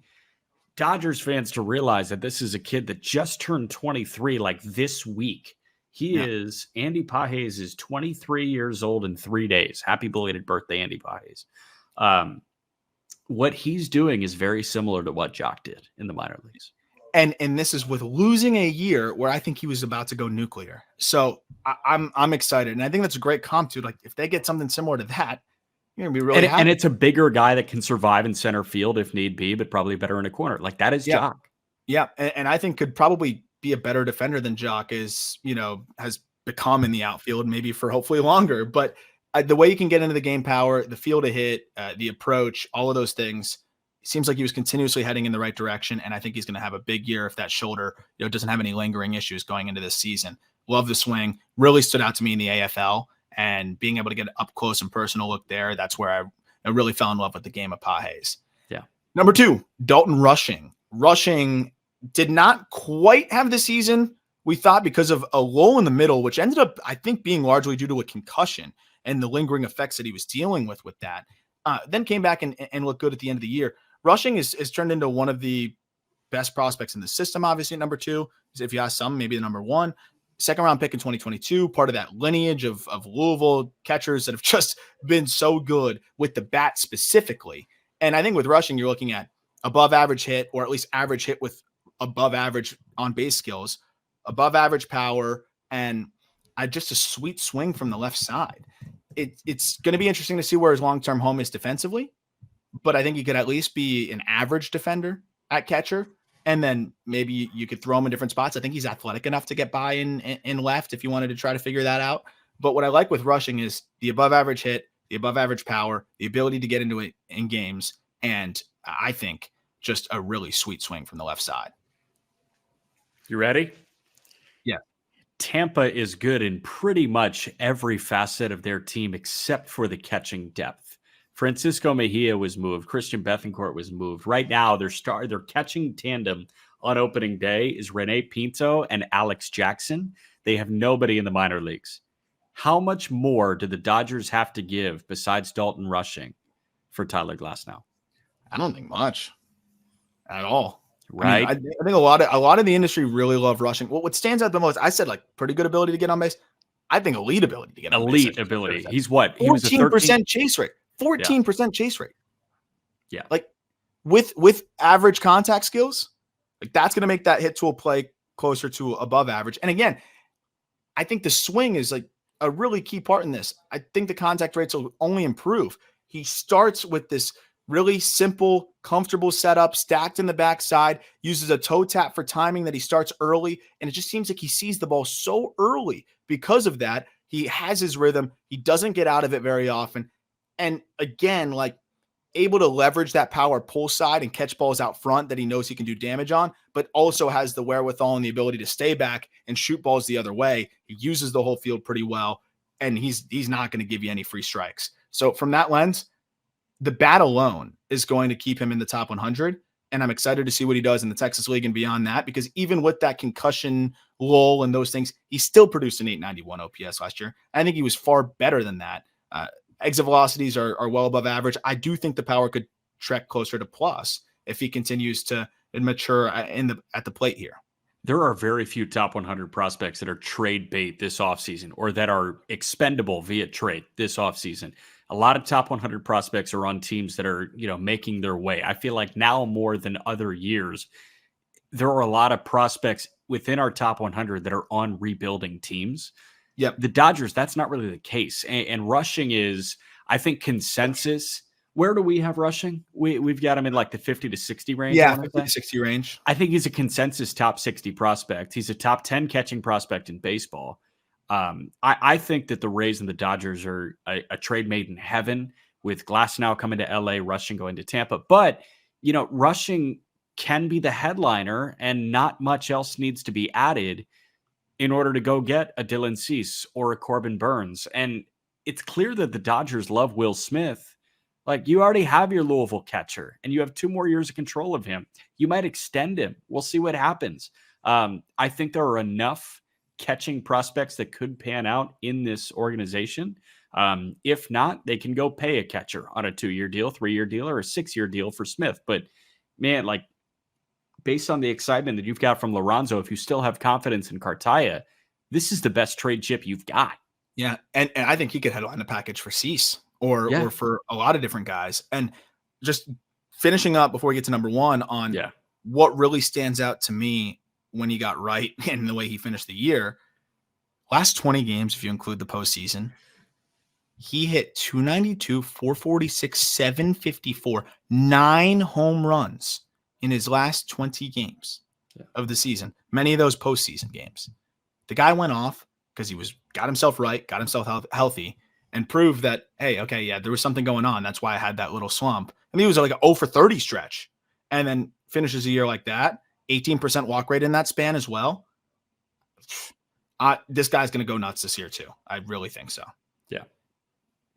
Dodgers fans to realize that this is a kid that just turned 23 like this week. Andy Pages is 23 years old in 3 days. Happy belated birthday, Andy Pages. What he's doing is very similar to what Jock did in the minor leagues. And this is with losing a year where I think he was about to go nuclear. So I'm excited. And I think that's a great comp to, like, if they get something similar to that, you're going to be really happy. And it's a bigger guy that can survive in center field if need be, but probably better in a corner. Like that is Jock. Yeah. And I think could probably be a better defender than Jock is, has become in the outfield, maybe for hopefully longer. But the way you can get into the game power, the feel to hit, the approach, all of those things, seems like he was continuously heading in the right direction. And I think he's going to have a big year if that shoulder, doesn't have any lingering issues going into this season. Love the swing. Really stood out to me in the AFL, and being able to get an up close and personal look there. That's where I really fell in love with the game of Pages. Yeah. Number 2, Dalton Rushing. Rushing did not quite have the season we thought because of a lull in the middle, which ended up, I think, being largely due to a concussion and the lingering effects that he was dealing with that. Then came back and looked good at the end of the year. Rushing is turned into one of the best prospects in the system, obviously, at number 2. If you ask some, maybe the number 1. Second-round pick in 2022, part of that lineage of Louisville catchers that have just been so good with the bat specifically. And I think with Rushing, you're looking at above average hit, or at least average hit with above average on base skills, above average power, and just a sweet swing from the left side. It's going to be interesting to see where his long-term home is defensively, but I think he could at least be an average defender at catcher, and then maybe you could throw him in different spots. I think he's athletic enough to get by in left if you wanted to try to figure that out. But what I like with rushing is the above average hit, the above average power, the ability to get into it in games, and I think just a really sweet swing from the left side. You ready? Yeah. Tampa is good in pretty much every facet of their team except for the catching depth. Francisco Mejia was moved. Christian Bethancourt was moved. Right now, their catching tandem on opening day is Rene Pinto and Alex Jackson. They have nobody in the minor leagues. How much more do the Dodgers have to give besides Dalton Rushing for Tyler Glasnow? I don't think much at all. Right. I think a lot of the industry really love rushing. What stands out the most, I said like pretty good ability to get on base. I think elite ability to get on base. Elite ability. He's what? He was a 14% chase rate. 14% chase rate. Yeah. Like with average contact skills, like that's going to make that hit tool play closer to above average. And again, I think the swing is like a really key part in this. I think the contact rates will only improve. He starts with this really simple, comfortable setup, stacked in the backside, uses a toe tap for timing that he starts early. And it just seems like he sees the ball so early. Because of that, he has his rhythm. He doesn't get out of it very often. And again, like able to leverage that power pull side and catch balls out front that he knows he can do damage on, but also has the wherewithal and the ability to stay back and shoot balls the other way. He uses the whole field pretty well, and he's not going to give you any free strikes. So from that lens, the bat alone is going to keep him in the top 100. And I'm excited to see what he does in the Texas League and beyond that, because even with that concussion lull and those things, he still produced an 891 OPS last year. I think he was far better than that. Exit velocities are well above average. I do think the power could trek closer to plus if he continues to mature at the plate here. There are very few top 100 prospects that are trade bait this offseason or that are expendable via trade this offseason. A lot of top 100 prospects are on teams that are, making their way. I feel like now more than other years, there are a lot of prospects within our top 100 that are on rebuilding teams. Yep. The Dodgers, that's not really the case. And rushing is, I think, consensus. Where do we have rushing? We've got him in like the 50 to 60 range. Yeah, 50 to 60 range. I think he's a consensus top 60 prospect. He's a top 10 catching prospect in baseball. I think that the Rays and the Dodgers are a trade made in heaven, with Glasnow coming to LA, Rushing going to Tampa. But, Rushing can be the headliner and not much else needs to be added in order to go get a Dylan Cease or a Corbin Burns. And it's clear that the Dodgers love Will Smith. Like, you already have your Louisville catcher and you have 2 more years of control of him. You might extend him. We'll see what happens. I think there are enough catching prospects that could pan out in this organization. If not, they can go pay a catcher on a 2-year deal, 3-year deal, or a 6-year deal for Smith. But man, like, based on the excitement that you've got from Loronzo, if you still have confidence in Cartaya, this is the best trade chip you've got. Yeah. And I think he could headline the package for Cease or for a lot of different guys. And just finishing up before we get to number 1 on what really stands out to me when he got right and the way he finished the year. Last 20 games, if you include the postseason, he hit 292, 446, 754, 9 home runs in his last 20 games of the season. Many of those postseason games. The guy went off because he got himself right, got himself healthy, and proved that, hey, okay, yeah, there was something going on. That's why I had that little slump. I mean, he was like an 0 for 30 stretch, and then finishes a year like that. 18% walk rate in that span as well. This guy's going to go nuts this year too. I really think so. Yeah.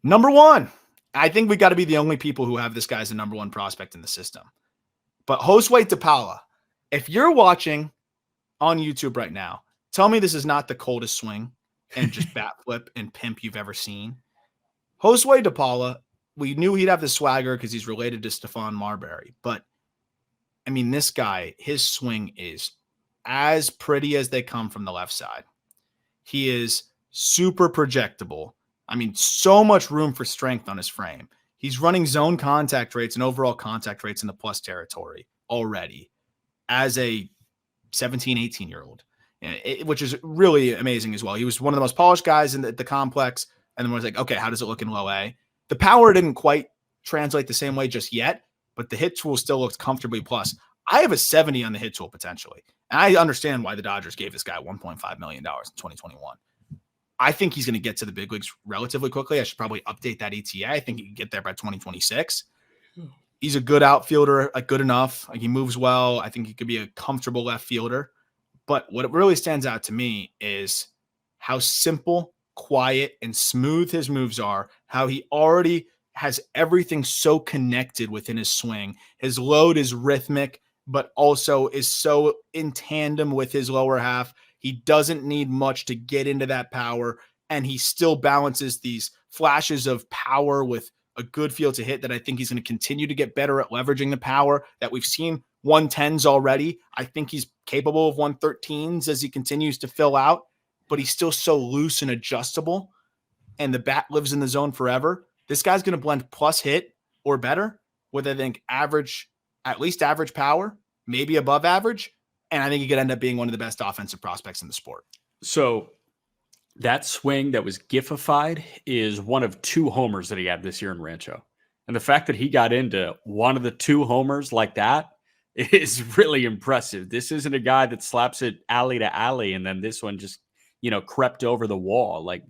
Number 1. I think we got to be the only people who have this guy as the number 1 prospect in the system. But Josue DePaula, if you're watching on YouTube right now, tell me this is not the coldest swing and just bat flip and pimp you've ever seen. Josue DePaula, we knew he'd have the swagger because he's related to Stephon Marbury. But, I mean, this guy, his swing is as pretty as they come from the left side. He is super projectable. I mean, so much room for strength on his frame. He's running zone contact rates and overall contact rates in the plus territory already as a 17, 18-year-old, which is really amazing as well. He was one of the most polished guys in the complex, and then was like, okay, how does it look in low A? The power didn't quite translate the same way just yet, but the hit tool still looks comfortably plus. I have a 70 on the hit tool potentially, and I understand why the Dodgers gave this guy $1.5 million in 2021. I think he's going to get to the big leagues relatively quickly. I should probably update that ETA. I think he can get there by 2026. He's a good outfielder, like good enough. Like he moves well. I think he could be a comfortable left fielder. But what really stands out to me is how simple, quiet, and smooth his moves are, how he already has everything so connected within his swing. His load is rhythmic, but also is so in tandem with his lower half. He doesn't need much to get into that power, and he still balances these flashes of power with a good feel to hit that I think he's going to continue to get better at leveraging the power that we've seen 110s already. I think he's capable of 113s as he continues to fill out, but he's still so loose and adjustable, and the bat lives in the zone forever. This guy's going to blend plus hit or better with, I think, average, at least average power, maybe above average. And I think he could end up being one of the best offensive prospects in the sport. So that swing that was giffified is one of 2 homers that he had this year in Rancho. And the fact that he got into one of the 2 homers like that is really impressive. This isn't a guy that slaps it alley to alley and then this one just, crept over the wall. Like,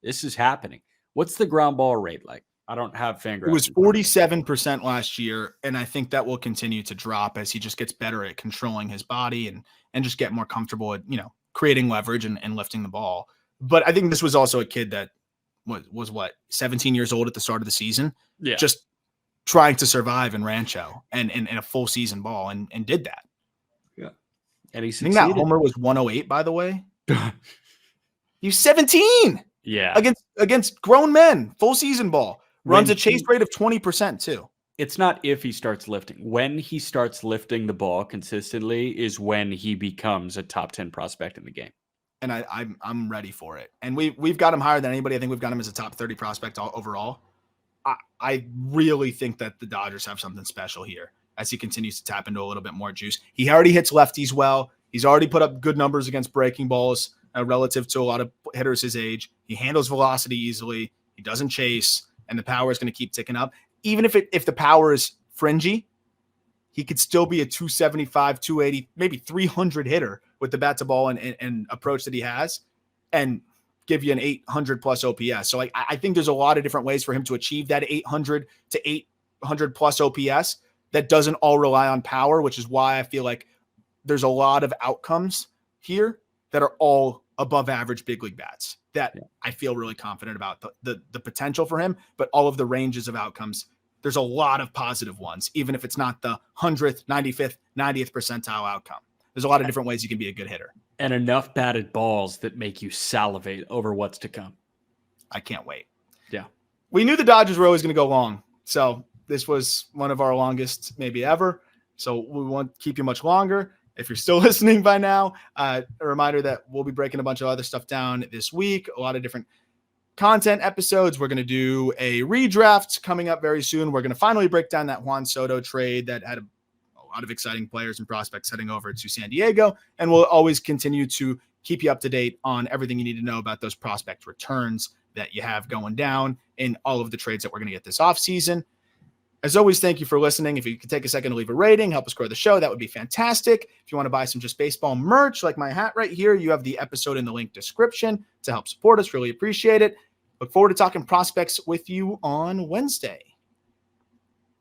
this is happening. What's the ground ball rate like? I don't have Fangraphs. It was 47% last year, and I think that will continue to drop as he just gets better at controlling his body and just get more comfortable at, creating leverage and lifting the ball. But I think this was also a kid that was 17 years old at the start of the season, just trying to survive in Rancho and a full season ball and did that. Yeah. And he succeeded. I think that homer was 108, by the way. He was 17. Yeah. Against grown men, full season ball. Runs a chase rate of 20% too. It's not if he starts lifting. When he starts lifting the ball consistently is when he becomes a top 10 prospect in the game. And I'm ready for it. And we've got him higher than anybody. I think we've got him as a top 30 prospect overall. I really think that the Dodgers have something special here as he continues to tap into a little bit more juice. He already hits lefties well. He's already put up good numbers against breaking balls relative to a lot of hitters his age. He handles velocity easily. He doesn't chase. And the power is going to keep ticking up. Even if the power is fringy, he could still be a 275, 280, maybe 300 hitter with the bat to ball and approach that he has and give you an 800 plus OPS. So I think there's a lot of different ways for him to achieve that 800 to 800 plus OPS that doesn't all rely on power, which is why I feel like there's a lot of outcomes here that are all above average big league bats that I feel really confident about the potential for him, but all of the ranges of outcomes, there's a lot of positive ones, even if it's not the 100th, 95th, 90th percentile outcome. There's a lot of different ways you can be a good hitter. And enough batted balls that make you salivate over what's to come. I can't wait. Yeah. We knew the Dodgers were always going to go long. So this was one of our longest maybe ever. So we won't keep you much longer. If you're still listening by now, a reminder that we'll be breaking a bunch of other stuff down this week, a lot of different content episodes. We're going to do a redraft coming up very soon. We're going to finally break down that Juan Soto trade that had a lot of exciting players and prospects heading over to San Diego. And we'll always continue to keep you up to date on everything you need to know about those prospect returns that you have going down in all of the trades that we're going to get this offseason. As always, thank you for listening. If you could take a second to leave a rating, help us grow the show, that would be fantastic. If you want to buy some Just Baseball merch, like my hat right here, you have the episode in the link description to help support us. Really appreciate it. Look forward to talking prospects with you on Wednesday.